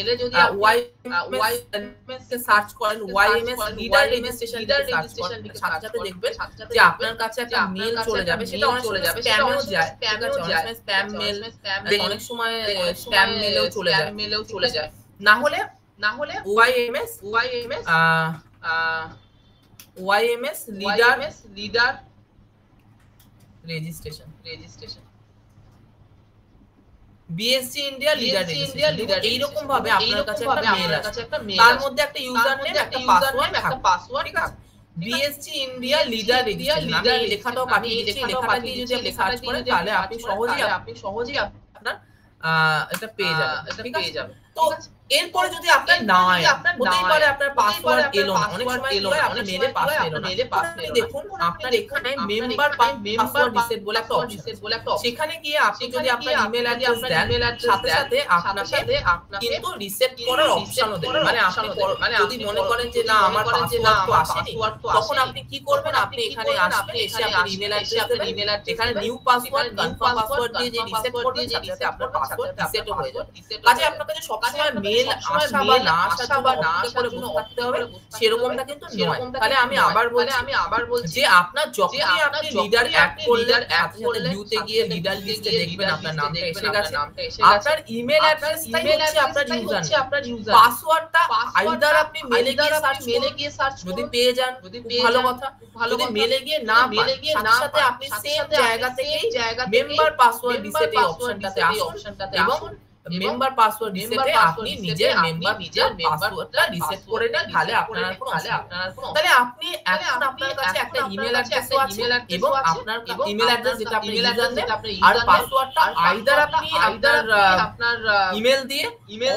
ওয়াইএমএস কে সার্চ করেন, ওয়াইএমএস লিডার রেজিস্ট্রেশন সার্চ করেন, সাথে সাথে দেখবেন যে আপনার কাছে একটা মেল চলে যাবে। সেটা অনেক সময় স্প্যামেও যায়, ঠিক আছে? অনেক সময় স্প্যাম মেল, অনেক সময় স্প্যাম মেলেও চলে যায়। না হলে YMS leader registration, BSC India leader registration, এইরকম ভাবে আপনার কাছে একটা মেল আছে, তার মধ্যে একটা ইউজার নেম, একটা পাসওয়ার্ড, ঠিক আছে? বিএসসি ইন্ডিয়া লিডার রেজিস্ট্রেশন, আমি এই লেখাটাও পাঠিয়ে দিয়েছি। এই লেখাটা দিয়ে যদি আপনি সার্চ করেন তাহলে আপনি সহজেই আপনার এটা পেয়ে যাবেন, ঠিক আছে? তো এরপরে যদি আপনার না হতেই পারে আপনার পাসওয়ার্ড এলো না, অনেক সময় এলো না, আপনি মেলে পাসওয়ার্ড এলো না, দেখুন আপনার এখানে মেম্বার পাসওয়ার্ড রিসেট বলে একটা অপশন, সেখানে গিয়ে আপনি যদি আপনার ইমেল অ্যাড্রেস দেন, সাথে সাথে আপনাকে কিন্তু রিসেট করার অপশনও দেবে। মানে আপনি যদি মনে করেন যে না আমার পাসওয়ার্ড তো আসেনি, তখন আপনি কি করবেন? আপনি এখানে আসবেন, এসে আপনার ইমেল অ্যাড্রেস দেবেন, এখানে নিউ পাসওয়ার্ড, কনফার্ম পাসওয়ার্ড দিয়ে যে রিসেট করবেন, সাথে সাথে আপনার পাসওয়ার্ড রিসেটও হয়ে যাবে। কাজে আপনার কাছে সবসময় মেল আসা বা না আসা করে বসে থাকতে হবে সেরকমটা কিন্তু নয়। তাহলে আমি আবার বলছি যে আপনার যখনই আপনি লিডার অ্যাড করলেন, সাথে সাথে ভিউতে গিয়ে লিডার লিস্টে দেখবেন আপনার নামটা এসে গেছে, আপনার ইমেল অ্যাড্রেসটাই হচ্ছে আপনার ইউজার, পাসওয়ার্ডটা আইদার আপনি মেলে গিয়ে সার্চ যদি পেয়ে যান ভালো কথা, যদি মেলে গিয়ে না পান সাথে আপনি সেম জায়গা থেকেই মেম্বার পাসওয়ার্ড রিসেট এই অপশনটাতে আসুন এবং মেম্বার পাসওয়ার্ড রিসেটে আপনি নিজের পাসওয়ার্ডটা রিসেট করে নেন। তাহলে আপনার কোনো তাহলে আপনি এখন আপনার কাছে একটা ইমেল অ্যাড্রেস আছে এবং আপনার ইমেল অ্যাড্রেস যেটা আপনি ইউজার নেম আর পাসওয়ার্ডটা আইদার আপনি আপনার ইমেল দিয়ে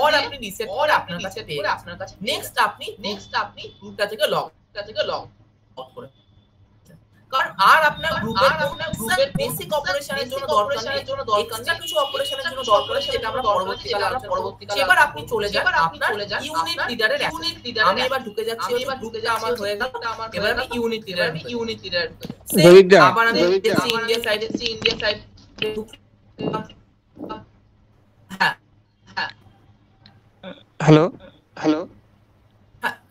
অর আপনি রিসেট করে আপনার কাছে পেয়ে আপনার কাছে। নেক্সট আপনি গ্রুপটা থেকে লগ আউট করে, কারণ আর আপনার গ্রুপের বেসিক অপারেশনের জন্য দরকার নেই, এক্সট্রা কিছু অপারেশনের জন্য দরকার আছে, যেটা আমরা পরবর্তীকালে আলোচনা করব। এবার আপনি চলে যান আপনার ইউনিট লিডারের আমি এবার ঢুকে যাচ্ছি, গ্রুপটা আমার হয়ে গেল। এবার আমি ইউনিট লিডার আবার আমি ইন্ডিয়া সাইডে হ্যালো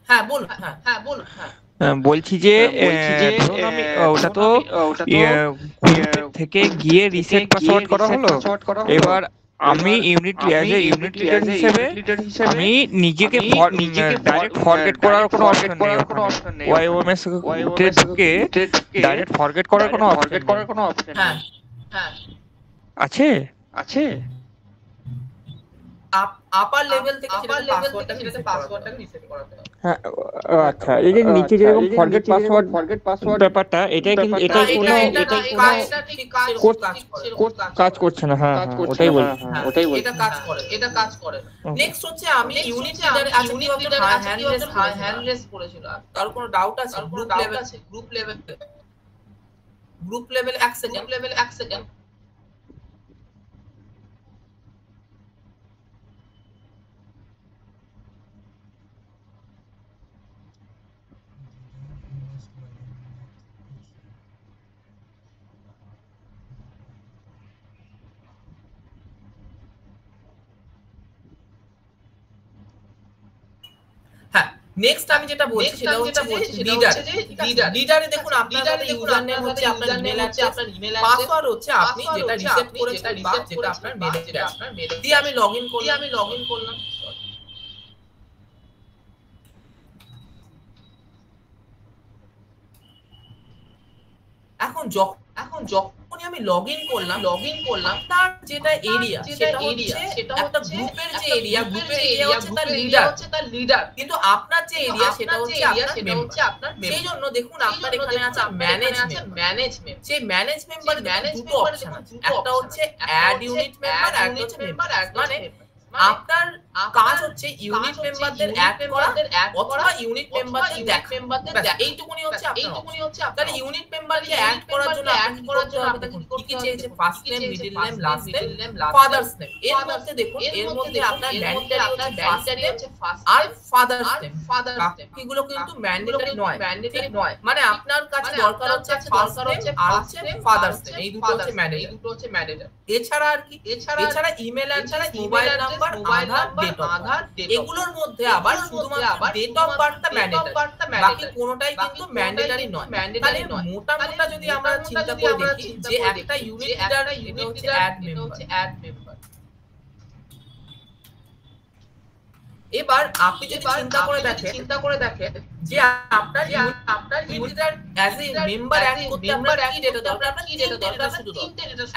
হ্যাঁ বলুন বলছি যে ধরুন আমি ওটা তো থেকে গিয়ে রিসেট পাসওয়ার্ড করা হলো, এবার আমি ইউনিট লিডার হিসেবে আমি নিজেকে ডাইরেক্ট ফরগেট করার কোনো অপশন নেই, ওয়াইওএমএস তে ঢুকে ডাইরেক্ট ফরগেট করার কোনো অপশন আছে আপার লেভেল থেকে পাসওয়ার্ডটাকে রিসেট করাতে হবে। হ্যাঁ আচ্ছা, এই যে নিচে যেরকম ফরগেট পাসওয়ার্ড ব্যাপারটা, এটাই কোনো কাজ করছে না। হ্যাঁ ওটাই বলছি, এটা কাজ করে। নেক্সট হচ্ছে আমি ইউনিট লিডার হ্যান্ড রেজ করেছিল, কারো কোনো ডাউট আছে? গ্রুপ লেভেল 1 সেকেন্ড নেক্সট আমি যেটা বলছি সেটা হচ্ছে লিডারে দেখুন আপনার ইউজার নেম হচ্ছে আপনার ইমেল অ্যাড্রেস, পাসওয়ার্ড হচ্ছে আপনি যেটা রিসেট করেছেন বা যেটা আপনার মেলে, দিয়ে আমি লগইন করলাম। এখন যখনই আমি লগ ইন করলাম তার যেটা এরিয়া সেটা হচ্ছে একটা গ্রুপের যে এরিয়া, গ্রুপের এরিয়া হচ্ছে তার লিডার, কিন্তু আপনার যে এরিয়া সেটা হচ্ছে আপনার মেম্বার। সেই জন্য দেখুন আপনার এখানে আছে ম্যানেজমেন্ট। সেই ম্যানেজ মেম্বার দুটো অপশন আছে, একটা হচ্ছে অ্যাড ইউনিট মেম্বার, একটা হচ্ছে মেম্বার। মানে আপনার কাজ হচ্ছে ইউনিট মেম্বারদের অ্যাড করা অথবা ইউনিট মেম্বারদের দেখা, এইটুকুনি হচ্ছে আপনার। তাহলে ইউনিট মেম্বারকে অ্যাড করার জন্য আপনি করতে হবে, দেখুন কি কি চেয়েছে, first name, middle name, last name, father's name. এর মধ্যে দেখুন, এর মধ্যে আপনার ম্যান্ডেটরি হচ্ছে ফার্স্ট নেম আর ফাদার্স নেম। এগুলো কিন্তু ম্যান্ডেটরি নয়, মানে আপনার কাছে দরকার হচ্ছে ফার্স্ট নেম আর হচ্ছে ফাদার্স নেম, এই দুটো হচ্ছে ম্যান্ডেটরি। এছাড়া আর কি, এছাড়া ইমেল অ্যাড্রেস, মোবাইল নাম্বার, আধার, ডেট, এগুলোর মধ্যে আবার শুধুমাত্র ডেট অফ বার্থটা ম্যান্ডেটরি, বাকি কোনোটাই কিন্তু ম্যান্ডেটরি নয়। তাহলে মোটা যদি আমরা চিন্তা করে দেখি যে একটা ইউনিট লিডার এটা হচ্ছে অ্যাড মেম্বার। এবার আপনি যদি চিন্তা করে দেখেন যে আপনার ইউনিটার অ্যাজ এ মেম্বার অ্যাড করতে আপনার কি ডেটা দরকার, আপনার কি ডেটা দরকার, শুধু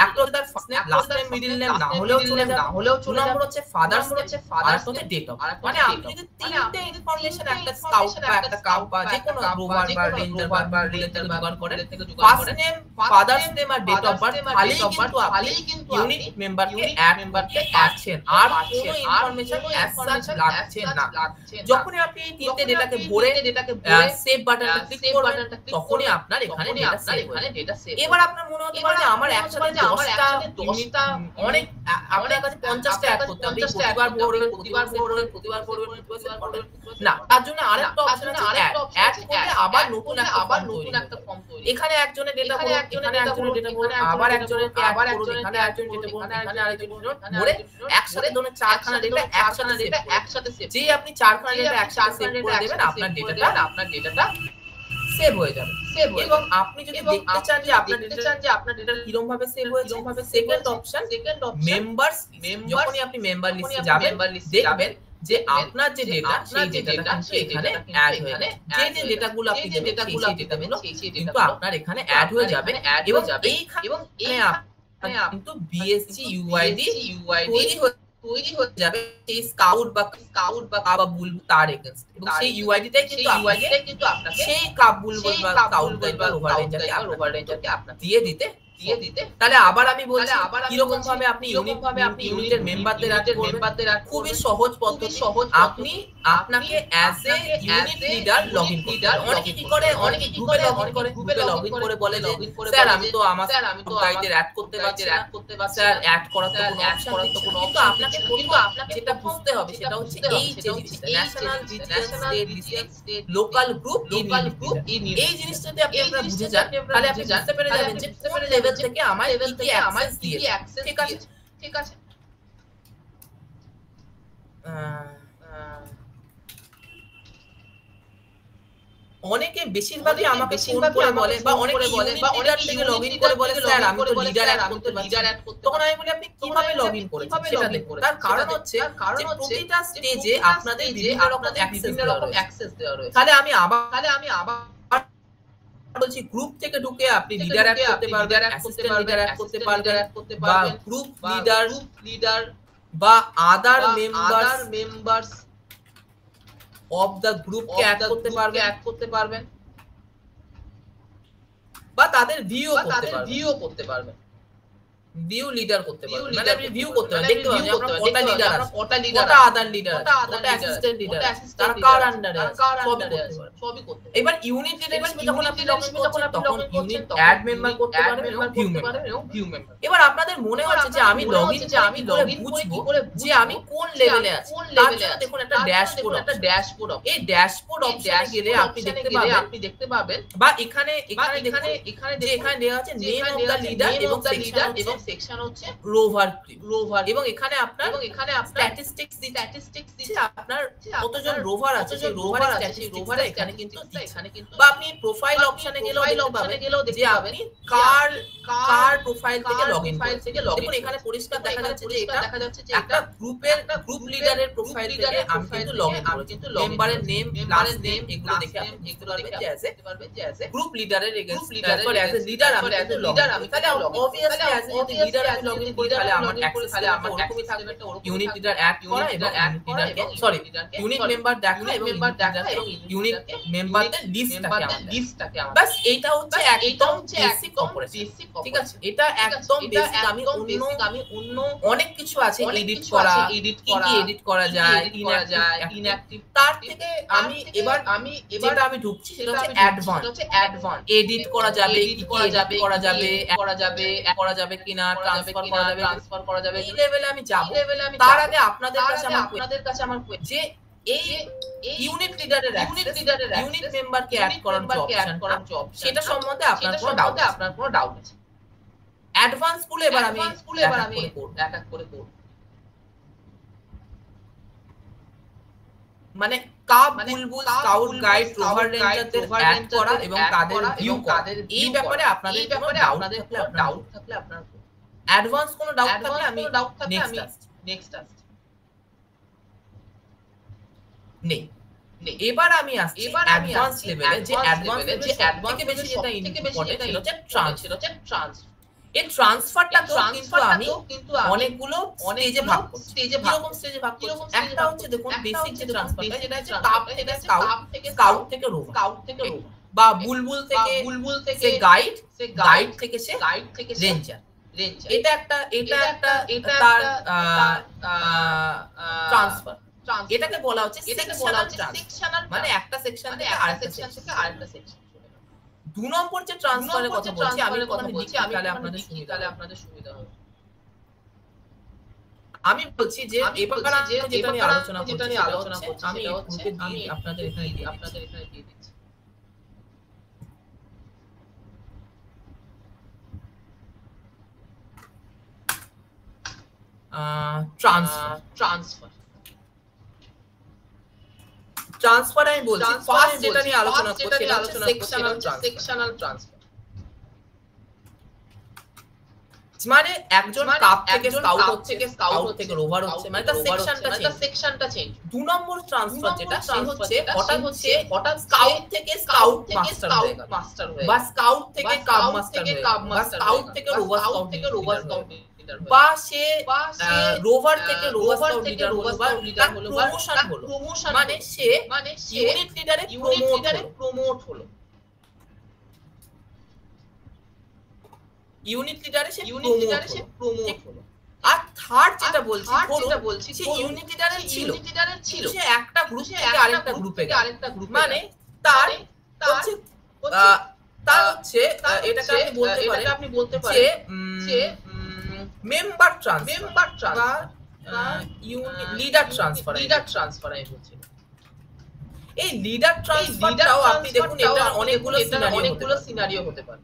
একটা হচ্ছে তার first name, last name, middle name না হলেও চলে যাবে, দুই নম্বর হচ্ছে ফাদার্স নেম, আর হচ্ছে ডেট অফ। মানে আপনি যদি তিনটে ইনফরমেশন একটা স্কাউট বা একটা স্কাউট বা যে কোনো রোভার বা রেঞ্জার বা রিলেটেড জোগাড় করে, ফার্স্ট নেম, ফাদার্স নেম আর ডেট অফ বার্থ, খালি কিন্তু ইউনিট মেম্বারকে অ্যাড করছেন, আর কোনো ইনফরমেশন অ্যাজ সাচ লাগছে না। যখনই আপনি এই তিনটে ডেটাকে ভরে সেভ বাটনটা ক্লিক করবেন, তখনই আপনার এখানে ডেটা সেভ। এবার আপনার মনে হতে পারে যে আমার একসাথে 10টা অনেক, আপনার কাছে 50টা অ্যাড করতে হবে, প্রতিবার ভরবেন, না, তার জন্য আরেকটা অপশন আছে অ্যাড করতে, আবার নতুন একটা ফর্ম তৈরি। এখানে একজনের ডেটা ভরুন, এখানে একজনের ডেটা ভরুন, আবার একজনের অ্যাড করুন, এখানে একজনের ডেটা ভরুন, এখানে আরেকজনের ভরে একসাথে ধরুন 4খানা ডেটা একসাথে সেভ। যেই আপনি 4খানা ডেটা একসাথে সেভ করে দেবেন, আপনার ডেটাটা সেভ হয়ে যাবে। এবং আপনি যদি দেখতে চান যে আপনার ডেটা কিরকম ভাবে সেভ হয়েছে, সেকেন্ড অপশন মেম্বার্স, যখনই আপনি মেম্বার লিস্টে যাবেন দেখবেন যে আপনার যে ডেটা সেই ডেটাটা কিন্তু এখানে অ্যাড হয়ে যাবে। যে ডেটাগুলো আপনি দেবেন সেই ডেটাগুলো কিন্তু আপনার এখানে অ্যাড হয়ে যাবে। এবং এইখানে কিন্তু বিএসজি ইউআইডি তৈরি হয়ে যাবে সেই স্কাউট বা বুল তার এগেইনস্ট, এবং সেই ইউআইডিটাই কিন্তু আপনাকে সেই কাবুল বা স্কাউট বা ওভার রেঞ্জারকে আপনাকে দিয়ে দিতে। তাহলে আবার আমি বলছি কিরকম ভাবে আপনি ইউনিটের মেম্বারদের অ্যাড করবেন। খুবই সহজ পদ্ধতি। আপনি আপনাকে as a unit leader login করতে হবে। অনেকে কি করে, অনেকে গ্রুপে লগইন করে বলে যে স্যার আমি তো আমার গাইডের অ্যাড করতে পারছি, স্যার অ্যাড করার তো কোনো অপশন, কিন্তু আপনাকে যেটা বুঝতে হবে সেটা হচ্ছে এই যে national, regional, state, local group, এই জিনিসটা যদি আপনারা বুঝে যান তাহলে আপনি জানতে পেরে যাবেন যে কোন লেভেল থেকে আমার কি অ্যাক্সেস দিয়েছে। ঠিক আছে। অনেকে বেশিরভাগই আমাকে ফোন করে বলে বা অনেকে লিডার থেকে লগইন করে বলে স্যার আমি তো লিডার অ্যাড করতে পারছি। তখন আমি বলি আপনি কিভাবে লগইন করেছেন সেটা দেখুন। তার কারণ হচ্ছে যে প্রতিটা স্টেজে আপনাদের বিভিন্ন রকম অ্যাক্সেস দেওয়া রয়েছে। তাহলে আমি আবার বলছি গ্রুপ থেকে ঢুকে আপনি লিডার অ্যাড করতে পারবেন, অ্যাসিস্ট্যান্ট লিডার অ্যাড করতে পারবেন, বা গ্রুপ লিডার বা other members of the group কে অ্যাড করতে পারবেন, বা তাদের ভিউ করতে পারবেন, ভিউ লিডার করতে পারবেন। মানে আপনি ভিউ করতে পারবেন, দেখতে পাবেন আপনার কটা লিডার আছে, কটা আদার লিডার আছে, কটা অ্যাসিস্ট্যান্ট লিডার আছে, তারা কার আন্ডারে আছে, সবই করতে পারবেন। এবার ইউনিট লিডারশিপ যখন আপনি লগইন করছেন তখন ইউনিট অ্যাড মেম্বার করতে পারবেন এবং ভিউ মেম্বার। এবার আপনাদের মনে হচ্ছে যে আমি লগইন বুঝবো যে আমি কোন লেভেলে আছি। তার জন্য দেখুন একটা ড্যাশবোর্ড, এই ড্যাশবোর্ড অপশনে গেলে আপনি দেখতে পাবেন বা এখানে দেওয়া আছে নেম অফ দা লিডার এবং সেকশন হচ্ছে রোভার, এবং এখানে আপনার স্ট্যাটিস্টিক্স দিচ্ছে আপনার কতজন রোভার আছে, সেই রোভার এখানে কিন্তু বা আপনি প্রোফাইল অপশনে গেলেও দেখতে পাবেন যে আপনি কার কার প্রোফাইল থেকে লগইন করেছে। দেখুন এখানে পরিষ্কার দেখা যাচ্ছে যে এটা একটা গ্রুপ লিডারের প্রোফাইল থেকে আমি কিন্তু লগইন করেছি। মেম্বারের নেম, লাস্ট নেম এগুলো দেখে আপনি বুঝতে পারবেন যে অ্যাজ এ গ্রুপ লিডারের সরি অ্যাজ এ লিডার আমি কিন্তু লগইন করি। তাহলে অবভিয়াসলি অ্যাজ এ যদি লিডার আমি লগইন করি তাহলে আমার অ্যাক্সেস ওরকমই থাকবে। ইউনিট লিডার অ্যাড করা এবং লিডারকে সরি ইউনিট মেম্বার দেখা এবং ইউনিট মেম্বারদের লিস্টটাকে আমাদের বাস এইটা হচ্ছে একদম বেসিক অপারেশন। ঠিক আছে, এটা একদম বেসিক। আমি অন্য অনেক কিছু আছে এডিট করা কি এডিট করা যায় ইনঅ্যাক্টিভ। তার থেকে আমি এবার যেটা আমি ঢুকছি সেটা হচ্ছে অ্যাডভান্স। এডিট করা যাবে কি করা যাবে কিনা, ট্রান্সফার করা যাবে এই লেভেলে আমি যাব। তার আগে আপনাদের কাছে আমার যে এই ইউনিট লিডারের ইউনিট মেম্বারকে অ্যাড করার যে অপশন সেটা সম্বন্ধে আপনার কোনো ডাউট আছে? অ্যাডভান্স গুলো এবার আমি এক এক করে করব। মানে কাপ, বুলবুল, স্কাউট, গাইড, রোভার রেঞ্জারদের অ্যাড করা এবং তাদের ভিউ করা, এই ব্যাপারে আপনাদের কোনো ডাউট থাকলে আপনার অ্যাডভান্স কোনো ডাউট থাকলে আমি নেক্সট আসছি। নেই এবার আমি আসছি অ্যাডভান্স লেভেলে। যে অ্যাডভান্স থেকে বেশি যেটা ইম্পর্টেন্ট সেটা হচ্ছে ট্রান্সফার। এই ট্রান্সফারটা কিন্তু আমি অনেকগুলো স্টেজে ভাগ করছি। কিরকম স্টেজে ভাগ করছি? একটা হচ্ছে দেখুন বেসিক যে ট্রান্সফারটা সেটা হচ্ছে কাপ থেকে স্কাউট থেকে রোভার বা বুলবুল থেকে গাইড থেকে রেঞ্জার। এটা একটা তার ট্রান্সফার। এটাকে বলা হচ্ছে সেকশনাল, মানে একটা সেকশন থেকে আরেকটা সেকশন। 2 নম্বর যে ট্রান্সফারের কথা বলছি আমি তাহলে আপনাদের সুবিধা হবে। আমি বলছি যে এবার যেটা নিয়ে আলোচনা করছি আমি গ্রুপে দিয়ে আপনাদের এখানে দিয়ে দিচ্ছি। ট্রান্সফার আমি বলছি ফার্স্ট যেটা নিয়ে আলোচনা করছি সেটা হচ্ছে সেকশনাল ট্রান্সফার। মানে একজন কাপ থেকে স্কাউট হচ্ছে, স্কাউট থেকে রোভার হচ্ছে, মানে তার সেকশনটা চেঞ্জ। 2 নম্বর ট্রান্সফার যেটা সেটা হচ্ছে হঠাৎ স্কাউট থেকে স্কাউট মাস্টার হয়ে গেল, বা স্কাউট থেকে কাপ মাস্টার হয়ে গেল, বা স্কাউট থেকে রোভার স্কাউট বা সে রোভার থেকে রোভার লিডার হলো বা প্রমোশন মানে সে ইউনিট লিডারে প্রমোট হলো। ইউনিট লিডারে সে প্রমোট হলো। আর থার্ড যেটা বলছি সে ইউনিট লিডারে ছিল সে একটা গ্রুপ থেকে আরেকটা গ্রুপে গেল, মানে তার হচ্ছে এটাকে আপনি বলতে পারেন যে মেম্বার ট্রান্সফার বা লিডার ট্রান্সফার আমি বলছি। এই লিডার ট্রান্সফারটাও আপনি দেখুন এটা অনেকগুলো সিনারিও হতে পারে।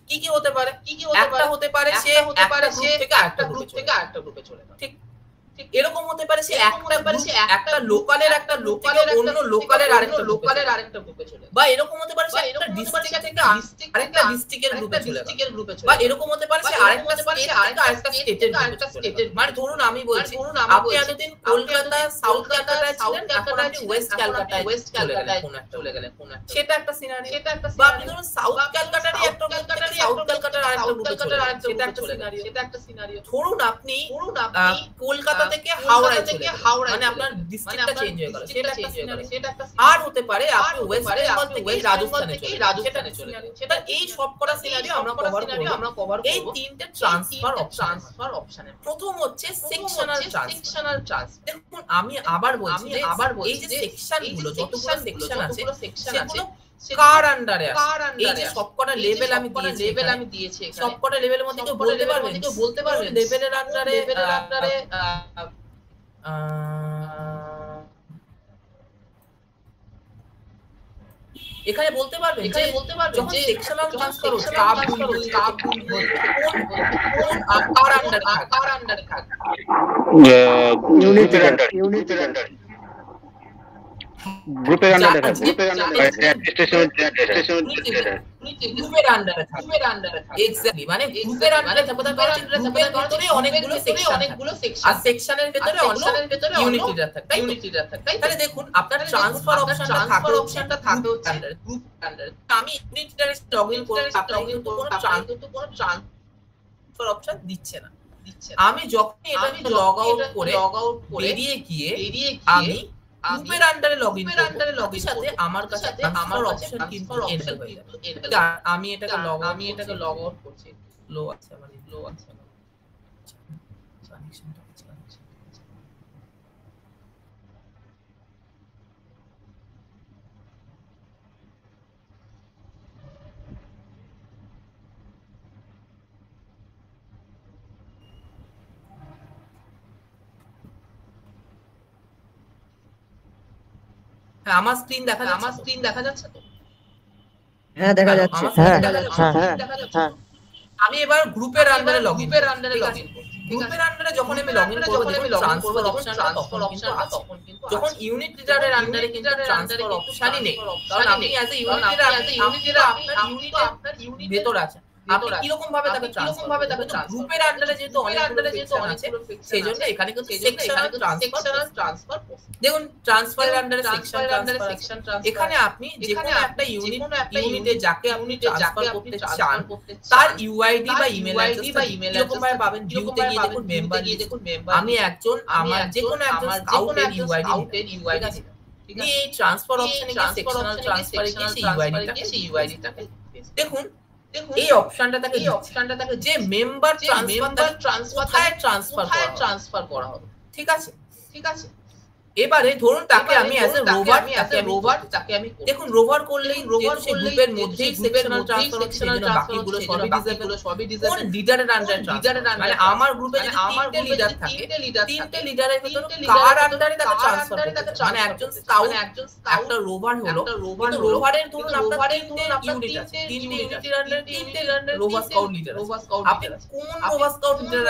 কি হতে পারে? একটা হতে পারে সে একটা গ্রুপ থেকে আরেকটা গ্রুপে চলে গেল, ঠিক এরকম হতে পারে সে একটা লোকালের অন্য লোকালের আরেকটা গ্রুপে চলে, বা এরকম হতে পারে সে একটা ডিস্ট্রিক্ট থেকে আরেকটা ডিস্ট্রিক্টের গ্রুপে চলে, বা এরকম হতে পারে সে আরেকটা স্টেটের। মানে ধরুন আমি বলছি আপনি এতদিন কলকাতা সাউথ ক্যালকাটায় ছিলেন, এখন আপনি ওয়েস্ট ক্যালকাটায় চলে গেলেন কোন একটা, সেটা একটা সিনারিও। বা আপনি ধরুন সাউথ ক্যালকাটারই একটা সাউথ ক্যালকাটার আরেকটা গ্রুপে চলে গেলেন, সেটা একটা সিনারিও। ধরুন আপনি কলকাতা থেকে হাওড়ায় চলে গেলেন, মানে আপনার ডিস্ট্রিক্টটা চেঞ্জ হয়ে গেল, সেটা একটা সিনারিও। আর হতে পারে আপনি ওয়েস্ট বেঙ্গল থেকে রাজস্থানে চলে গেলেন, সেটা এই সবকটা সিনারিও আমরা কভার করব এই তিনটে ট্রান্সফার অপশন। প্রথম হচ্ছে সেকশনাল ট্রান্সফার। দেখুন আমি আবার বলছি এই যে সেকশনগুলো যতগুলো সেকশন আছে সেগুলো কার আন্ডারে আছে। এই যে সবকটা লেভেল আমি দিয়েছি সবকটা লেভেলের মধ্যে কেউ বলতে পারবেন লেভেলের আন্ডারে এখানে বলতে পারবেন যখন সেকশনাল ট্রান্সফার হচ্ছে কার আন্ডারে থাকবে, ইউনিটের আন্ডারে। গ্রুপের আন্ডারে থাকবে গ্রুপের আন্ডারে থাকবে এক্স্যাক্টলি মানে গ্রুপের আন্ডারে থাকবে তার গ্রুপের ভিতরে অনেকগুলো সেকশন আর সেকশনের ভিতরে অন্য ইউনিট লিডার থাকবে তাহলে দেখুন আপনার ট্রান্সফার অপশনটা থাকে হচ্ছে গ্রুপ আন্ডারে আমি ইউনিট লিডারে লগইন করব আপনার কিন্তু কোনো ট্রান্সফার অপশন দিচ্ছে না আমি যখনই এটা লগ আউট করে বেরিয়ে গিয়ে আমি গ্রুপের আন্ডারে লগইন সাথে আমার কাছে আমার অপশন কিন্তু এনেবল হয়ে যাবে আমি এটাকে লগ আউট করছি লো আছে আমার কানেকশনটা আমার স্ক্রিন দেখা যাচ্ছে তো হ্যাঁ দেখা যাচ্ছে হ্যাঁ আমি এবার গ্রুপের আন্ডারে লগইন গ্রুপের আন্ডারে যখন আমি লগইন করব ট্রান্সফার অপশনটা তখন কিন্তু যখন ইউনিট লিডারের আন্ডারে কিন্তু ট্রান্সফার অপশনই নেই কারণ আপনি অ্যাজ এ ইউনিট লিডার আপনার ইউনিটের ভেতর আছে আপনি কি রকম ভাবে তাকে ট্রান্সফার গ্রুপের আন্ডারে যেহেতু অনেকগুলো সেকশন আছে সেইজন্য এখানে কিন্তু সেকশনাল ট্রান্সফার দেখুন ট্রান্সফারের আন্ডারে সেকশন এখানে আপনি যে কোনো একটা ইউনিটে যাকে আপনি ট্রান্সফার করতে চান তার ইউআইডি বা ইমেল অ্যাড্রেস এরকম ভাবে পাবেন ভিউতে গিয়ে দেখুন মেম্বার আমি একজন আমার যে কোনো একজন স্কাউটের ইউআইডি নিয়ে এই ট্রান্সফার অপশনে গিয়ে সেকশনাল ট্রান্সফারে গিয়ে সেই ইউআইডিটাকে দেখুন এই অপশনটা থাকে যে মেম্বার ট্রান্সফার ট্রান্সফার করা হবে ঠিক আছে এবারে ধরুন তাকে আমি অ্যাজ এ রোভার তাকে আমি দেখুন রোভার করলেই সেই গ্রুপের মধ্যেই সেকশনাল ট্রান্সফার হচ্ছে সেজন্য বাকিগুলো সবই ডিসেবল কোন লিডারের আন্ডারে মানে আমার গ্রুপে যদি তিনটে লিডার থাকে তিনটে লিডারের ভিতরে কার আন্ডারে তাকে ট্রান্সফার মানে একজন স্কাউট একটা রোভার হলো রোভারের ধরুন আপনার তিনটে ইউনিট আছে তিনটে ইউনিটের আন্ডারে তিনটে রোভার স্কাউট লিডার আপনি কোন রোভার স্কাউট লিডারের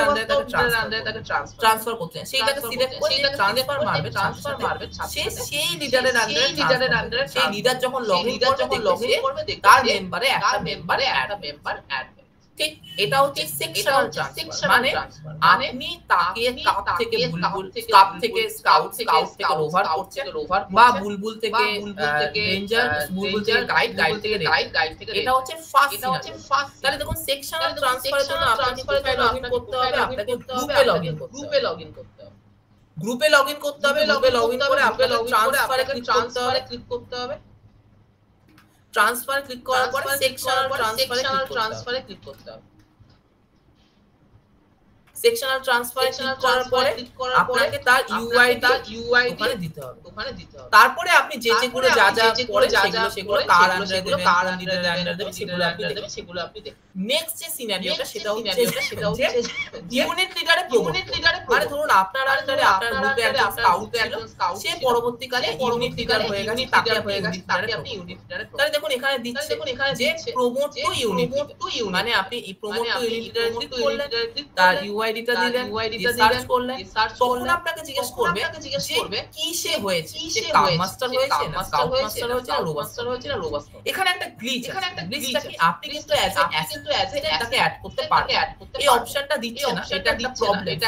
আন্ডারে তাকে ট্রান্সফার করতে চান সেইটাকে সিলেক্ট করে ট্রান্সফার মারবে সেই লিডারের আন্ডারে সেই লিডার যখন লগইন করবে তার মেম্বারে একটা মেম্বার অ্যাড ঠিক এটা হচ্ছে সেকশনাল ট্রান্সফার মানে আপনি তাকে কাপ থেকে বুলবুল কাপ থেকে স্কাউট থেকে রোভার করছে বা বুলবুল থেকে রেঞ্জার বুলবুল থেকে গাইড থেকে এটা হচ্ছে ফার্স্ট তাহলে দেখুন সেকশনাল ট্রান্সফারের জন্য আপনাকে কোথায় লগইন করতে হবে আপনাকে গ্রুপে লগইন করতে হবে গ্রুপে লগইন করতে হবে গ্রুপে লগইন করে আপনাকে ট্রান্সফারে ক্লিক করতে হবে ট্রান্সফার ক্লিক করার পরে সেকশনাল ট্রান্সফারে ক্লিক করতে হবে সেকশনাল ট্রান্সফারে ক্লিক করার পরে আপনাকে তার ইউআইডি ওখানে দিতে হবে তারপরে আপনি যেগুলো যা করে সেগুলো কার আন্ডারে দেবেন কার লিডারের আন্ডারে দেবেন সেগুলো আপনি দেখুন নেক্সট যে সিনারিওটা সেটা হচ্ছে ইউনিট লিডারে মানে ধরুন আপনার আন্ডারে আপনার গ্রুপে একজন স্কাউট সে পরবর্তীকালে ইউনিট লিডার হয়ে গেছে তাকে আপনি ইউনিট লিডারে তাহলে দেখুন এখানে দিচ্ছে যে প্রমোট টু ইউনিট মানে আপনি এই প্রমোট টু ইউনিট লিডারে ক্লিক করলেন তার ইউআইডিটা দিলেন সার্চ করলেন তখন আপনাকে জিজ্ঞেস করবে যে কি সে হয়েছে সে কাপ মাস্টার হয়েছে না স্কাউট মাস্টার হয়েছে না রোবাস্টার এখানে একটা গ্লিচ গ্লিচটা কি আপনি কিন্তু অ্যাসেট এটাকে অ্যাড করতে পারেন এই অপশনটা দিচ্ছে না এটা একটা প্রবলেম এটা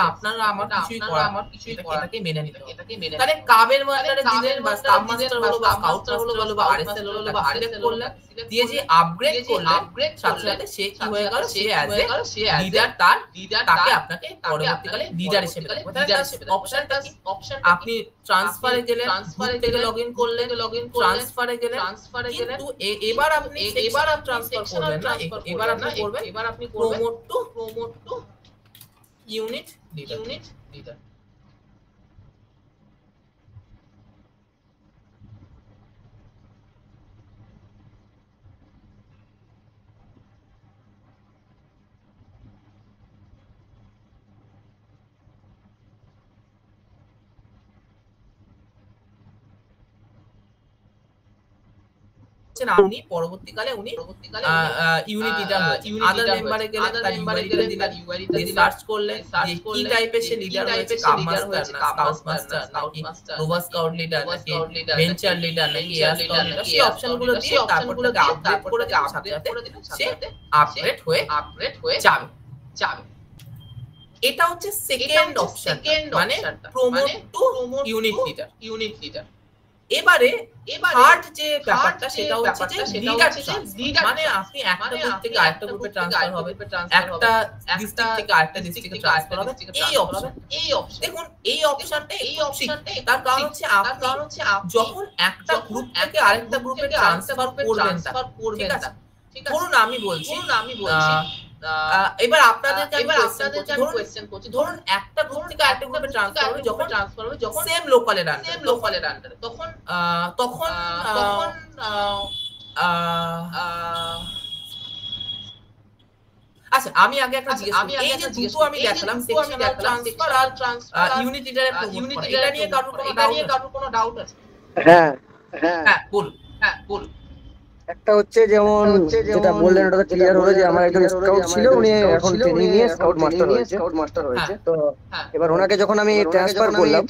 আপনারা আমার কিছুই করার এটাকে মেনে নিতে হবে তাহলে কাবের মাস্টারে দিলেন বা স্কাউট মাস্টার হলো বা স্কাউট মাস্টার হলো বা আরএসএল হলো বা আরএসএল করলেন দিয়ে যে আপগ্রেড করলেন সাথে সাথে সে কি হয়ে গেল সে অ্যাজ এ লিডার তাকে আপনাকে পরবর্তীকালে লিডার হিসেবে অপশনটা আপনি ট্রান্সফারে গেলেন থেকে লগইন করলেন ট্রান্সফারে গেলেন কিন্তু এবার আপনি ট্রান্সফার করবেন না এবার আপনি প্রমোট টু ইউনিট লিডার আপনি পরবর্তীকালে উনি ইউনিট লিডার হয়েছে। আদার মেম্বারে গেলে তার ইউআইডিটা দিলেন, দিয়ে সার্চ করলেন যে কি টাইপের সে লিডার হয়েছে, কাপ মাস্টার না স্কাউট মাস্টার নাকি রোভার স্কাউট লিডার নাকি ভেঞ্চার লিডার নাকি এয়ার স্কাউট লিডার, সেই অপশনগুলো দিয়ে তারপর তাকে আপডেট করে দেওয়ার সাথে সাথে সে আপডেট হয়ে যাবে। এটা হচ্ছে সেকেন্ড অপশন, মানে প্রমোট টু ইউনিট লিডার। এবারে থার্ড যে ব্যাপারটা সেটা হচ্ছে যে লিডার, মানে আপনি একটা গ্রুপ থেকে আরেকটা গ্রুপে ট্রান্সফার হবে, একটা ডিস্ট্রিক্ট থেকে আরেকটা ডিস্ট্রিক্টে ট্রান্সফার হবে। এই অপশন দেখুন, এই অপশনটা তার কারণ হচ্ছে আপনি যখন একটা গ্রুপ থেকে আরেকটা গ্রুপে ট্রান্সফার করবেন, ঠিক আছে, ধরুন আমি বলছি এবার আপনাদেরকে আমি কোয়েশ্চেন করছি, ধরুন একটা গ্রুপ থেকে আরেকটা গ্রুপে ট্রান্সফার হবে, যখন সেম লোকালের আন্ডারে, তখন আচ্ছা আমি আগে একটা জিজ্ঞেস করি, এই যে দুটো আমি দেখালাম সেকশনাল ট্রান্সফার আর ইউনিট লিডারে প্রমোট করা, এটা নিয়ে কারোর কোনো ডাউট আছে? হ্যাঁ বলুন। একটা হচ্ছে যেমন যেটা বললেন ওটা ক্লিয়ার হলো যে আমার একজন স্কাউট ছিল, উনি এখন ট্রেনিং নিয়ে স্কাউট মাস্টার হয়েছে। তো এবার ওনাকে যখন আমি ট্রান্সফার করলাম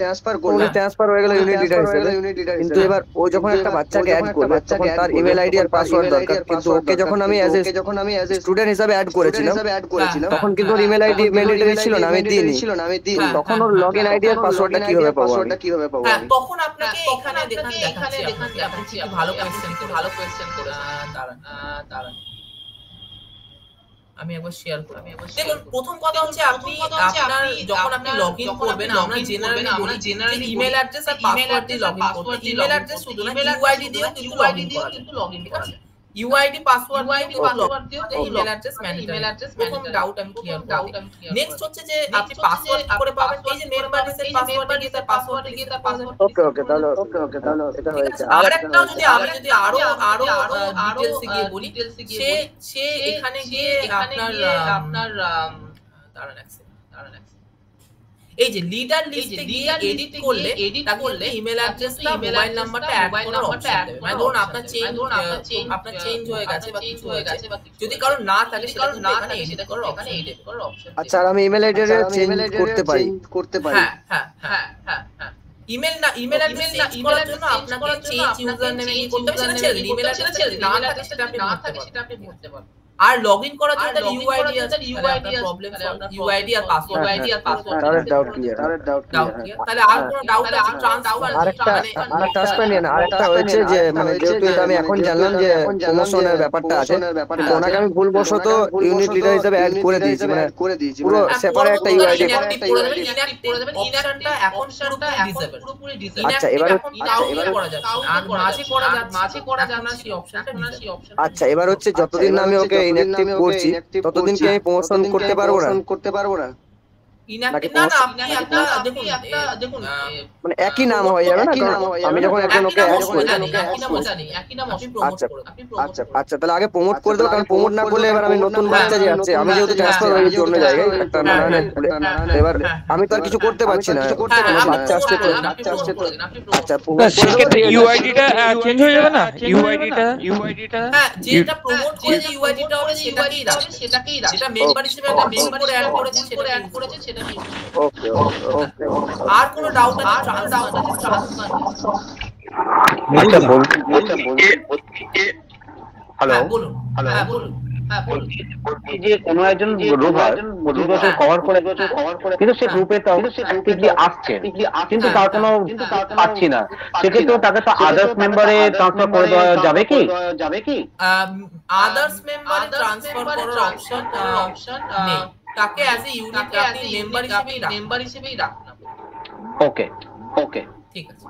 উনি ট্রান্সফার হয়ে গেল ইউনিট লিডার হিসেবে। কিন্তু এবার ও যখন একটা বাচ্চাকে অ্যাড করবে তখন তার ইমেল আইডি আর পাসওয়ার্ড দরকার, কিন্তু ওকে যখন আমি অ্যাজ এ স্টুডেন্ট হিসেবে অ্যাড করেছিলাম তখন কিন্তু ওর ইমেল আইডি ম্যান্ডেটরি ছিল না, আমি দিইনি। তখন ওর লগইন আইডি আর পাসওয়ার্ডটা কিভাবে পাবো? তখন আপনাকে এখানে দেখাচ্ছি, আপনি ভালো কোয়েশ্চেন করে দাঁড়ান আমি একবার শেয়ার করি। দেখুন প্রথম কথা হচ্ছে আপনি আপনার যখন আপনি লগইন করবেন, আমরা জেনারেলি বলি ইমেল অ্যাড্রেস আর পাসওয়ার্ড দিয়ে লগইন করতে। ইমেল অ্যাড্রেস শুধু না, ইউআইডি দিয়েও কিন্তু লগইন করা যায়। ইউআইডি পাসওয়ার্ড দিয়েও ইমেল অ্যাড্রেস ম্যান্ডেটরি। প্রথম ডাউট আমি ক্লিয়ার করি। নেক্সট হচ্ছে যে আপনি পাসওয়ার্ড করে পাবেন, এই যে মেম্বার লিস্টের পাসওয়ার্ড দিয়ে তার পাসওয়ার্ড ওকে তাহলে এটা হয়েছে। আরেকটাও যদি আমি আরো ডিটেইলসে গিয়ে বলি, সে এখানে গিয়ে আপনার দাঁড়ান এক সেকেন্ড, এই যে লিডার লিস্টে গিয়ে এডিট করলে ইমেল অ্যাড্রেসটা মোবাইল নাম্বারটা অ্যাড করার অপশন দেবে। মানে ধরুন আপনার চেঞ্জ হয়ে গেছে বা কিছু হয়ে গেছে, যদি কারো না থাকে সেটা এখানে এডিট করার অপশন। আচ্ছা আর আমি ইমেল আইডি চেঞ্জ করতে পারি? হ্যাঁ ইমেল অ্যাড্রেস চেঞ্জ করার জন্য আপনাকে চেঞ্জ ইউজার নেম করতে হবে, সেটা ছেড়ে দিন। ইমেল অ্যাড্রেস না থাকে সেটা আপনি করতে পারবেন। আর লগইন করার জন্য ইউআইডি আছে, প্রবলেম ইউআইডি আর পাসওয়ার্ড তাহলে ডাউট ক্লিয়ার। তাহলে আর কোনো ডাউট আছে? ট্রান্সফার আরেকটা আসবে না, আরেকটা হয়েছে যে মানে যেহেতু এটা আমি এখন জানলাম যে প্রমোশনের ব্যাপারটা আছে, কিন্তু ওনাকে আমি ভুলবশত ইউনিট লিডার হিসেবে অ্যাড করে দিয়েছি, মানে পুরো সেপারেট একটা ইউআইডি করে দেবেন। ইনঅ্যাক্টিভ এখন পুরোপুরি ডিসেবল। আচ্ছা এবার করা যাচ্ছে আর মাঝে করা যাচ্ছে না, সেই অপশনটা। আচ্ছা এবার হচ্ছে যতদিন না আমি ওকে ইনঅ্যাক্টিভ করছি ততদিন কি আমি প্রমোশন করতে পারবো না? ইনঅ্যাক্টিভ না, আপনি একটা দেখুন মানে একই নাম হয়ে যাবে না? আমি যখন একজন ওকে অ্যাড করি একই নাম আপনি প্রমোট করে আচ্ছা তাহলে আগে প্রমোট করে দেবো, কারণ প্রমোট না করলে এবার আমি নতুন বাচ্চা যে আছে, আমি যেহেতু ট্রান্সফার হয়ে গেছি অন্য জায়গায় একটা নারায়ণের স্কুলে, এবার আমি তো আর কিছু করতে পারছি না, বাচ্চা আসছে তো। আচ্ছা সেক্ষেত্রে ইউআইডিটা চেঞ্জ হয়ে যাবে না? ইউআইডিটা হ্যাঁ যেটা প্রমোট করে যে ইউআইডিটা হবে সেটাকেই রাখবে, যেটা মেম্বার হিসেবে একটা মেম্বার করে অ্যাড করেছে সেটা ওকে আর কোনো ডাউট আছে? হ্যালো বলুন। যে কোনো একজন রোভার 25 বছর কভার করে কিন্তু সে গ্রুপে অ্যাক্টিভলি আসছে, কিন্তু তার কোনো পাচ্ছি না, সেক্ষেত্রে তাকে তো আদার্স মেম্বারে ট্রান্সফার করে দেওয়া যাবে কি? আদার্স মেম্বারে ট্রান্সফার করার অপশন নেই, তাকে অ্যাজ এ ইউনিট আপনি মেম্বার হিসেবেই রাখুন। ওকে ঠিক আছে।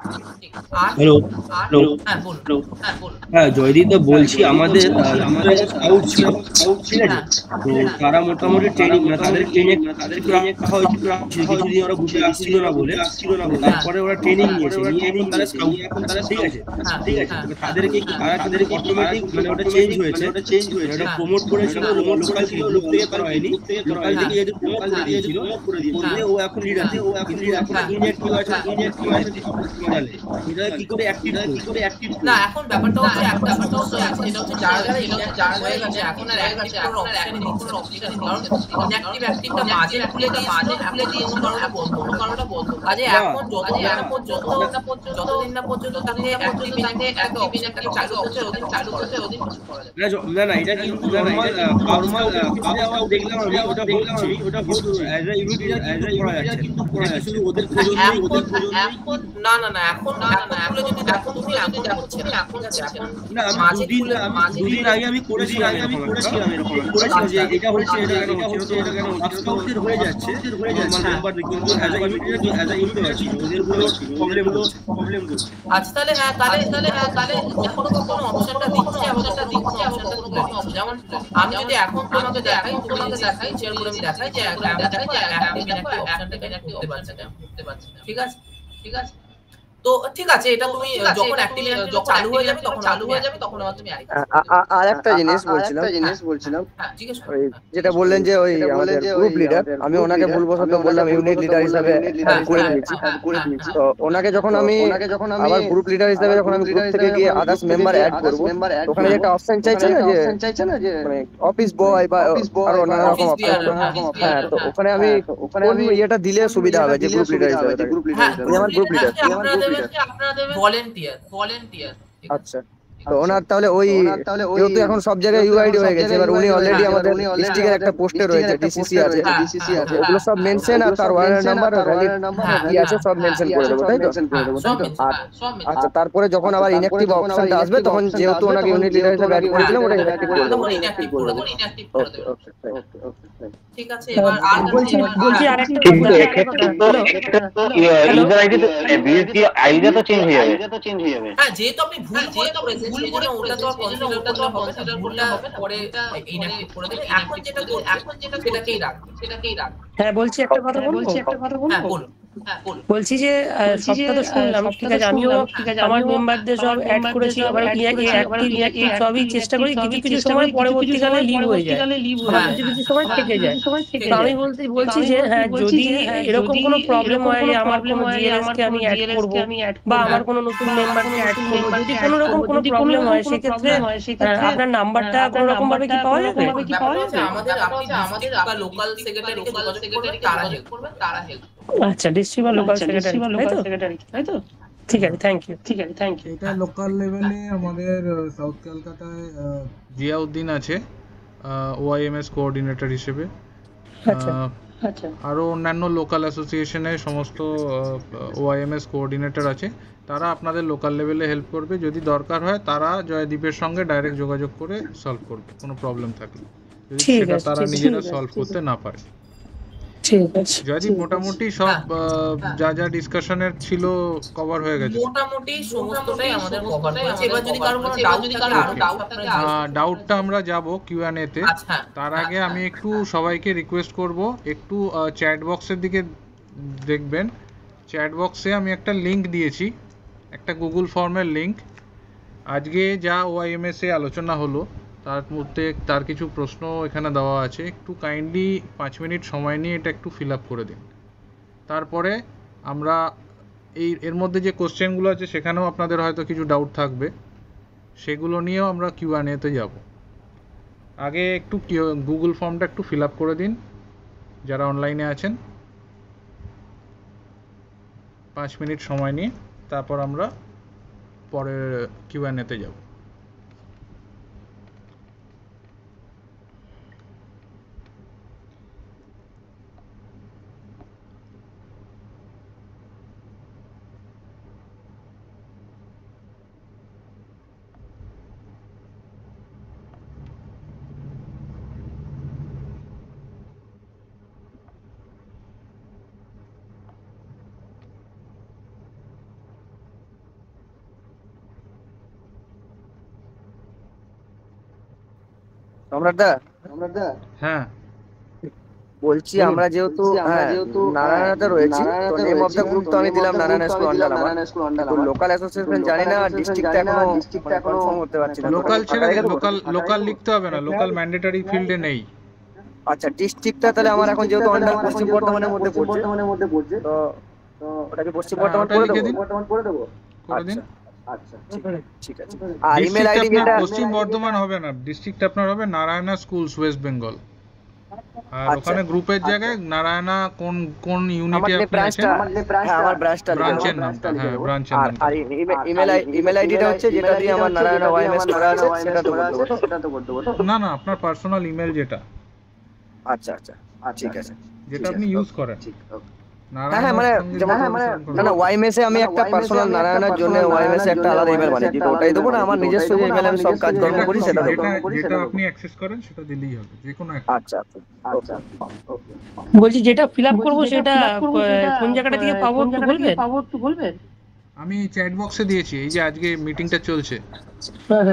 হ্যালো হ্যাঁ বলুন। হ্যাঁ জয়দীপ তো বলছি, আমাদের স্কাউট ছিল, ঠিক আছে, তো তারা মোটামুটি ট্রেনিং মানে তাদের ট্রেনিং রাখা হয়েছিল, কিছুদিন ওরা বুঝে আসছিল না বলে তারপরে ওরা ট্রেনিং নিয়েছে, নিয়ে এখন তারা স্কাউট, ঠিক আছে তাদেরকে অটোমেটিক মানে ওটা চেঞ্জ হয়েছে, ওটা প্রমোট করেছিল লোকাল গ্রুপ থেকে, তার হয়নি লোকাল থেকে যেহেতু প্রমোট করে দিয়েছিল, ও এখন লিডার, ও এখন ইনঅ্যাক্টিভ আছে এটা কি করে অ্যাক্টিভ না এখন ব্যাপারটা হচ্ছে একটা সমস্যা আছে, যেটা হচ্ছে যারা হয়ে গেছে এখন আর অ্যাক্টিভ কোনো অপশন নেই, কারণ অ্যাক্টিভটা মাঝে খুলে দিয়ে কারণটা বন্ধ কাজে এখন যতদিন না পর্যন্ত তাকে অ্যাক্টিভ অপশনটাকে চালু হচ্ছে ওদিন কিছু করা যাবে না এটা কিন্তু নরমাল দেখলাম আমি ওটা বলছি অ্যাজ আ ইউনিট করা যাচ্ছে শুধু ওদের এখন না এখন যদি দেখো তুমি এখন না আমি দুদিন আগে আমি করেছিলাম এরকম যে এটা হচ্ছে এটা কেন আউটসাইড হয়ে যাচ্ছে নরমাল নাম্বার কিন্তু অ্যাজ আ ইউনিট আছে ওদের গুলো প্রবলেম আচ্ছা তাহলে তাহলে যখন কোনো অপশনটা দিচ্ছে অপশনটা যেমন আমি যদি এখন তোমাকে দেখাই শেয়ার করে আমি দেখাই যে দেখো অপশনটাকে করতে পারছি না ঠিক আছে তো ঠিক আছে এটা তুমি যখন চালু হয়ে যাবে তখন তুমি আর একটা জিনিস বলছিলাম হ্যাঁ জিজ্ঞেস করো যেটা বললেন যে ওই আমাদের গ্রুপ লিডার, আমি ওনাকে ভুলবশত বললাম ইউনিট লিডার হিসেবে করে দিয়েছি। তো ওনাকে যখন আমি আবার গ্রুপ লিডার হিসেবে যখন আমি গ্রুপ থেকে গিয়ে আদার্স মেম্বার অ্যাড করব, ওখানে একটা অপশন চাইছে না যে মানে অফিস বয় বা আরো নানা রকম অপশন, হ্যাঁ তো ওখানে আমি কোন ইয়েটা দিলে সুবিধা হবে যে গ্রুপ লিডার হিসেবে? আমার গ্রুপ লিডার আপনারা দেবেন ভলান্টিয়ার আচ্ছা। তো ওনার তাহলে ওই যেহেতু এখন সব জায়গায় ইউআইডি হয়ে গেছে, এবার উনি অলরেডি আমাদের ডিস্ট্রিক্টের একটা পোস্টে রয়েছে, ডিসিসি আছে, ওগুলো সব মেনশন আর তার ওয়ার্ডের নাম্বার ভ্যালিড কি আছে সব মেনশন করে দেবো, তাই তো? আচ্ছা তারপরে যখন আবার ইনঅ্যাক্টিভ অপশনটা আসবে তখন যেহেতু ওনাকে ইউনিট লিডার হিসেবে অ্যাড করেছিলাম ওটা ইনঅ্যাক্টিভ করে দেবো। ঠিক আছে এবার আর বলছি আরেকটা কিন্তু এক্ষেত্রে তো ইউজার আইডি তো বিএসডি আইডিটা তো চেঞ্জ হয়ে যাবে। হ্যাঁ যেহেতু আপনি ভুল করে ওটা তো কনসিডার করলে হবে পরে ইনঅ্যাক্টিভ করে দেবে। এখন যেটা সেটাকেই রাখ। হ্যাঁ বলছি একটা কথা বলবো। হ্যাঁ বলুন। বলছি যে সবটা তো শুনলাম, ঠিক আছে, আমিও আমার মেম্বারদের সব অ্যাড করেছি, আবার অ্যাক্টিভ সবই চেষ্টা করি, কিছু সময় পরবর্তীকালে লিভ হয়ে যায়, কিছু সময় থেকে যায়। তো আমি বলছি যে হ্যাঁ যদি এরকম কোনো প্রবলেম হয় যে আমার কোনো জিএলএস কে আমি অ্যাড করব বা আমার কোনো নতুন মেম্বারকে অ্যাড করব, যদি কোনো রকম কোনো প্রবলেম হয় সেক্ষেত্রে আপনার নাম্বারটা কোনো রকম ভাবে কি পাওয়া যাবে? আমাদের লোকাল সেক্রেটারি তারা হেল্প আচ্ছা ডিস্ট্রিক্ট বা লোকাল সেক্রেটারি তাই তো? ঠিক আছে থ্যাংক ইউ। এটা লোকাল লেভেলে আমাদের সাউথ কলকাতায় জিয়াউদ্দিন আছে ওআইএমএস কোঅর্ডিনেটর হিসেবে। আচ্ছা আরও অন্যান্য লোকাল অ্যাসোসিয়েশনে সমস্ত ওআইএমএস কোঅর্ডিনেটর আছে, তারা আপনাদের লোকাল লেভেলে হেল্প করবে। যদি দরকার হয় তারা জয়দীপের সঙ্গে ডাইরেক্ট যোগাযোগ করে সলভ করবে কোনো প্রবলেম থাকলে, যদি সেটা তারা নিজেরা সলভ করতে না পারে। ঠিক আছে জয়দীপ মোটামুটি সব যা ডিসকাশনের ছিল কভার হয়ে গেছে, মোটামুটি সমস্তটাই আমাদের কভার হয়েছে। এবার যদি কারো কোনো ডাউট থাকে ডাউটটা আমরা যাব কিউএনএ তে। তার আগে আমি একটু সবাইকে রিকোয়েস্ট করব একটু চ্যাট বক্সের দিকে দেখবেন। চ্যাট বক্সে আমি একটা লিংক দিয়েছি, একটা গুগল ফর্মের লিংক। আজকে যা ওআইএমএস এ আলোচনা হলো তার মধ্যে তার কিছু প্রশ্ন এখানে দেওয়া আছে, একটু কাইন্ডলি 5 মিনিট সময় নিয়ে এটা একটু ফিল আপ করে দিন। তারপরে আমরা এর মধ্যে যে কোশ্চেনগুলো আছে সেখানেও আপনাদের হয়তো কিছু ডাউট থাকবে, সেগুলো নিয়েও আমরা কিউএনএতে যাব। আগে একটু গুগল ফর্মটা একটু ফিল আপ করে দিন যারা অনলাইনে আছেন, 5 মিনিট সময় নিয়ে, তারপর আমরা পরের কিউএনএতে যাব। সম্রাটদা হ্যাঁ বলছি আমরা যেহেতু নারায়ণাতে রয়েছি, তো নেম অফ দ্য গ্রুপ তো আমি দিলাম নারায়ণ স্কুল আন্ডার। তো লোকাল অ্যাসোসিয়েশন জানি না, ডিস্ট্রিক্টটা এখনো কনফার্ম করতে পারছি না। লোকাল ছেড়ে লোকাল লিখতে হবে না, লোকাল ম্যান্ডেটরি ফিল্ডে নেই। আচ্ছা ডিস্ট্রিক্টটা তাহলে আমার এখন যেহেতু আন্ডার পশ্চিম বর্ধমানের মধ্যে পড়ছে, তো তো ওটাকে পশ্চিম বর্ধমান করে দেবো করে দিন। আচ্ছা ঠিক আছে। আর ইমেল আইডি যেটা পশ্চিম বর্ধমান হবে না, ডিস্ট্রিক্ট আপনার হবে নারায়ণা স্কুলস ওয়েস্ট বেঙ্গল। আর ওখানে গ্রুপের জায়গায় নারায়ণা কোন ইউনিটে আপনি আছেন, আমার ব্রাঞ্চের নামটা, হ্যাঁ ব্রাঞ্চের নামটা। আর ইমেল আইডিটা হচ্ছে যেটা দিয়ে আমার নারায়ণা ওয়াইএমএস করা আছে সেটা তো করে দেবো তো? না আপনার পার্সোনাল ইমেল যেটা। আচ্ছা ঠিক আছে, যেটা আপনি ইউজ করেন। হ্যাঁ মানে না ওয়াইএমএস এ আমি একটা পার্সোনাল নারায়ণার জন্য ওয়াইএমএস এ একটা আলাদা ইমেল বানিয়েছি, তো ওটাই দেবো না? আমার নিজস্ব যে ইমেল আমি সব কাজকর্ম করি সেটা দেবো? যেটা আপনি অ্যাক্সেস করেন সেটা দিলেই হবে, যে কোনো একটা। আচ্ছা ওকে। বলছি যেটা ফিল আপ করবো সেটা কোন জায়গাটা থেকে পাবো একটু বলবেন? আমি চ্যাট বক্সে দিয়েছি, এই যে আজকে মিটিংটা চলছে,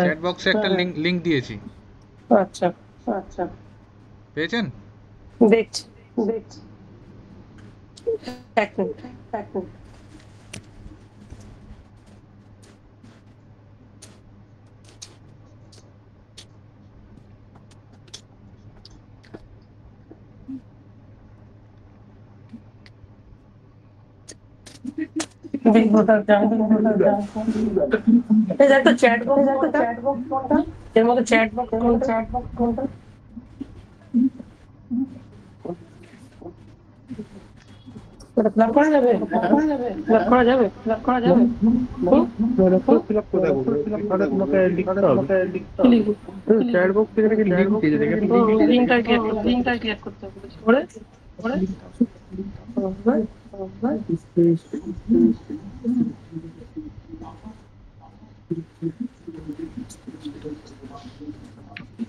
চ্যাট বক্সে একটা লিংক দিয়েছি। আচ্ছা পেয়েছেন? দেখছি এক মিনিট। একটা চ্যাট বক্স এর মধ্যে চ্যাট বক্স কোনটা? ফিল করা যাবে? চ্যাট বক্স থেকে লিংকটা ক্রিয়েট করতে হবে।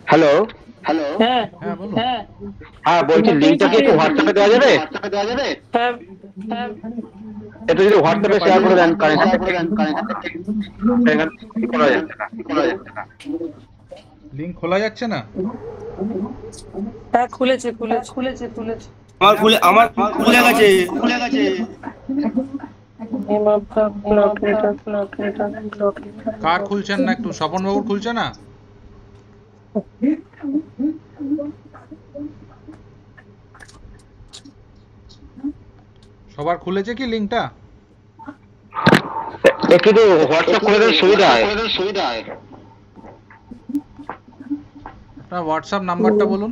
হ্যালো হ্যাঁ বলছি লিংকটা কি একটু হোয়াটসঅ্যাপে দেওয়া যাবে? একটু যদি হোয়াটসঅ্যাপে শেয়ার করে দেন। লিংক খোলা যাচ্ছে না। হ্যাঁ খুলেছে। আমার খুলে গেছে। কার খুলছেন না? একটু স্বপন বাবুর খুলছে না? সবার খুলেছে কি লিংকটা? একটু তো হোয়াটসঅ্যাপ করে দেওয়ার সুবিধা হয়। আপনার হোয়াটসঅ্যাপ নাম্বারটা বলুন।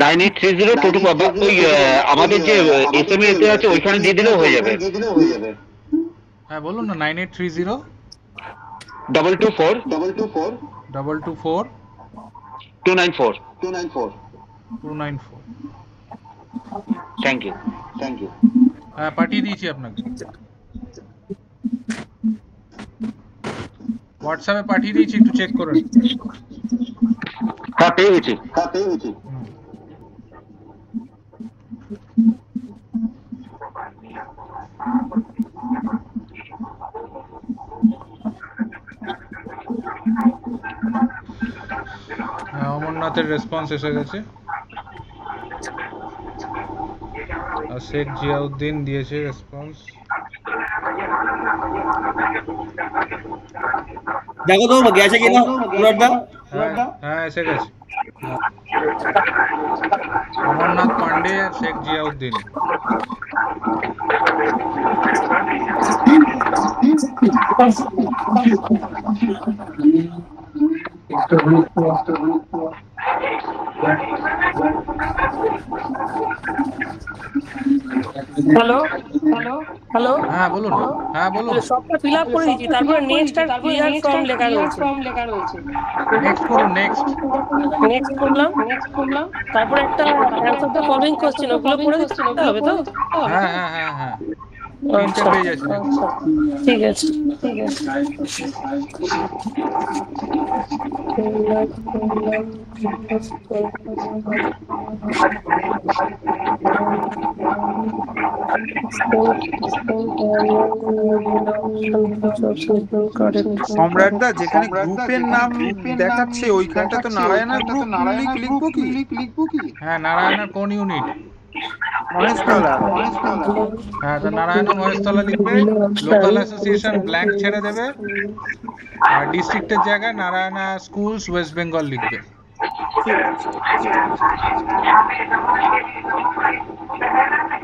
983022 ওই আমাদের যে এসএমএস এ আছে ওইখানে দিয়ে দিলেও হয়ে যাবে। হ্যাঁ বলুন না। 9830 224 294 থ্যাংক ইউ। হ্যাঁ পাঠিয়ে দিয়েছি আপনাকে, হোয়াটসঅ্যাপে পাঠিয়ে দিয়েছি, একটু চেক করুন। হ্যাঁ পেয়ে গেছি। অমরনাথের রেসপন্স এসে গেছে, আর শেখ জিয়াউদ্দিন দিয়েছে রেসপন্স। দেখো তো গেছে কিনা পুরোটা। হ্যাঁ এসে গেছে। অমরনাথ পান্ডে আর শেখ জিয়াউদ্দিন। হ্যালো হ্যাঁ বলুন। সবটা ফিল আপ করে দিয়েছি, তারপরে নেক্সট আর ক্লিয়ার ফর্ম লেখা রয়েছে। নেক্সট করুন। নেক্সট করলাম, তারপরে একটা অ্যানসার দ্য ফলোইং কোশ্চেন, ওগুলো পড়ে দিতে হবে তো? হ্যাঁ তিনটে পেজ আছে। ঠিক আছে। সম্রাটদা যেখানে গ্রুপের নাম দেখাচ্ছে ওইখানটা তো নারায়ণা গ্রুপ লিখবো কি? হ্যাঁ নারায়ণা কোন ইউনিট? মহেশতলা। হ্যাঁ তো নারায়ণা মহেশতলা লিখবে, লোকাল অ্যাসোসিয়েশন ব্ল্যাঙ্ক ছেড়ে দেবে, আর ডিস্ট্রিক্টের জায়গায় নারায়ণা স্কুলস ওয়েস্ট বেঙ্গল লিখবে।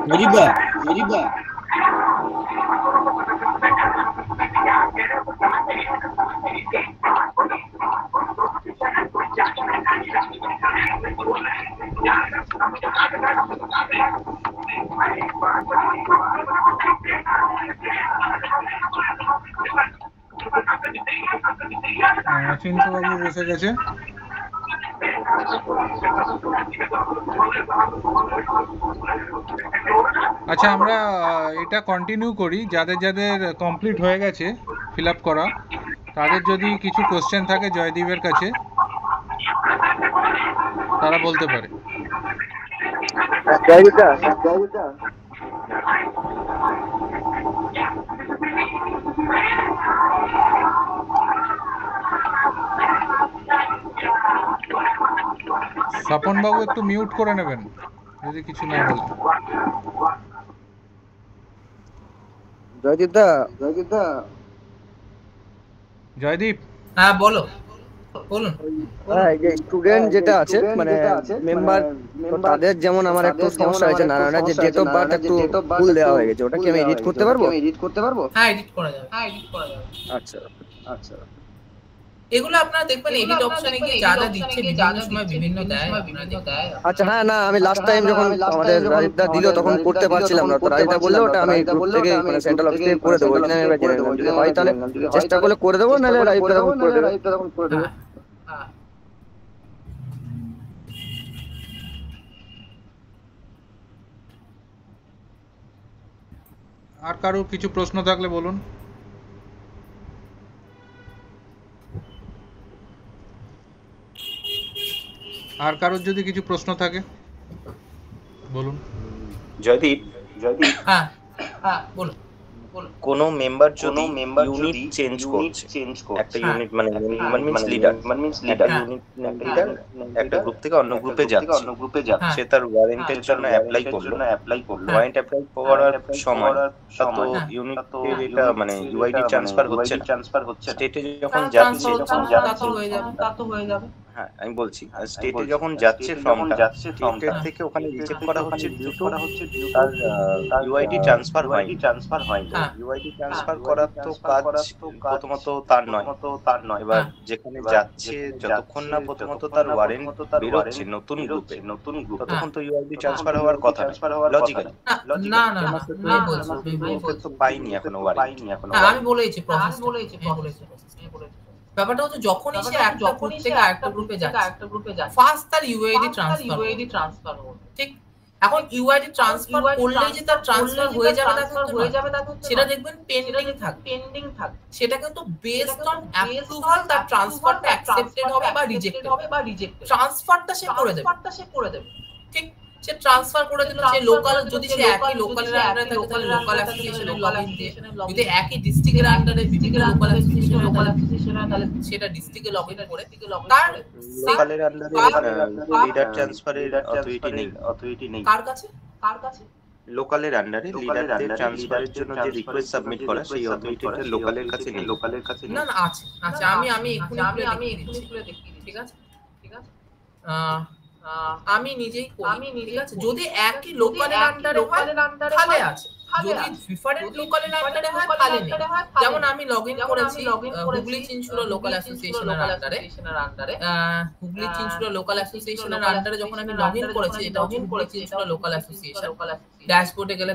মজিবা চিন্তু বাবু বসে গেছে। আচ্ছা, আমরা এটা কন্টিনিউ করি। যাদের যাদের কমপ্লিট হয়ে গেছে ফিল আপ করা, তাদের যদি কিছু কোশ্চেন থাকে জয়দীপের কাছে, তারা বলতে পারে। স্বপন বাবু একটু মিউট করে নেবেন যদি কিছু না বলে। জয়দীপ, হ্যাঁ বলো, বলুন। হ্যাঁ, এই যে স্টুডেন্ট যেটা আছে মানে মেম্বার, তো তাদের যেমন আমার একটু সমস্যা হয়েছে নারায়ণের যে ডেট অফ বার্থ একটু ভুল দেওয়া হয়ে গেছে, ওটা কি আমি এডিট করতে পারবো? হ্যাঁ, এডিট করা যাবে। আচ্ছা আচ্ছা, এগুলো আপনারা দেখবেন এডিট অপশনে গিয়ে যা যা দিচ্ছে বিভিন্ন সময় বিভিন্ন দেয়। আচ্ছা। হ্যাঁ, না আমি লাস্ট টাইম যখন আমাদের রাজীবদা দিল তখন করতে পারছিলাম না, তো রাজীবদা বললো ওটা আমি গ্রুপ থেকে মানে সেন্ট্রাল অফিস থেকে করে দেবো। আমি এবার জেনে নেবো, যদি হয় তাহলে চেষ্টা করলে করে দেবো, নাহলে রাজীবদা তখন করে দেবো। আর কারো কিছু প্রশ্ন থাকলে বলুন। আর কারোর যদি কিছু প্রশ্ন থাকে বলুন। জয়দীপ, হ্যাঁ হ্যাঁ বলুন। কোন মেম্বার যদি ইউনিট চেঞ্জ করছে, একটা ইউনিট মানে মিন্স লিডার ইউনিট লিডার একটা গ্রুপ থেকে অন্য গ্রুপে যাচ্ছে, সে তার ওয়ারেন্টের জন্য অ্যাপ্লাই করলো, ওয়ারেন্ট অ্যাপ্লাই করার সময় তো ইউনিটের এটা মানে ইউআইডি ট্রান্সফার হচ্ছে না, স্টেটে যখন যাচ্ছে তা তো হয়ে যাবে। হ্যাঁ, আমি বলছি স্টেটে যখন যাচ্ছে ফর্মটা, স্টেটের থেকে ওখানে রিজেক্ট করা হচ্ছে ডিউ টু তার ইউআইডি ট্রান্সফার হয়নি। ইউআইডি ট্রান্সফার করার তো কাজ প্রথমত তার নয়, এবার যেখানে যাচ্ছে যতক্ষণ না প্রথমত তার ওয়ারেন্ট বেরোচ্ছে নতুন গ্রুপে, ততক্ষণ তো ইউআইডি ট্রান্সফার হওয়ার কথা লজিক্যালি। না না না, তো পাইনি এখনো ওয়ারেন্ট। আমি বলেছি প্রসেস ব্যাপারটা হচ্ছে যখনই সে একটা গ্রুপ থেকে আরেকটা গ্রুপে যাচ্ছে ফার্স্ট তার ইউআইডি ট্রান্সফার হবে, ঠিক? এখন ইউআইডি ট্রান্সফার করলে যে তার ট্রান্সফার হয়ে যাবে তা সেটা দেখবেন পেন্ডিং থাকবে। সেটা কিন্তু বেসড অন অ্যাপ্রুভাল তার ট্রান্সফারটা অ্যাকসেপ্টেড হবে বা রিজেক্টেড হবে। ট্রান্সফারটা সে করে দেবে, ঠিক? সে ট্রান্সফার করে দিল। সে লোকাল, যদি সে একই লোকালের আন্ডারে থাকে তাহলে লোকাল অ্যাসোসিয়েশনে লগইন দিয়ে, যদি একই ডিস্ট্রিক্টের আন্ডারে বিভিন্ন লোকাল অ্যাসোসিয়েশন হয় তাহলে সেটা ডিস্ট্রিক্টে লগইন করে তার লোকালের আন্ডারে লিডার ট্রান্সফারের অথরিটি নেই। কার কাছে লোকালের আন্ডারে লিডারদের ট্রান্সফারের জন্য যে রিকোয়েস্ট সাবমিট করা সেই অথরিটিটা লোকালের কাছে নেই। না না, আছে। আমি এক্ষুনি দেখিয়ে দিচ্ছি, ঠিক আছে? আমি নিজেই করি, ঠিক আছে? যদি একই লোকালের আন্ডারে হয় তাহলে আছে, যদি ডিফারেন্ট লোকালের আন্ডারে হয় তাহলে নেই। যেমন আমি লগইন করেছি হুগলি চিনচুড়া লোকাল অ্যাসোসিয়েশনের আন্ডারে, হুগলি চিনচুড়া লোকাল অ্যাসোসিয়েশনের আন্ডারে যখন আমি লগইন করেছি, এটা হচ্ছে হুগলি চিনচুড়া লোকাল অ্যাসোসিয়েশন, ড্যাশবোর্ডে গেলে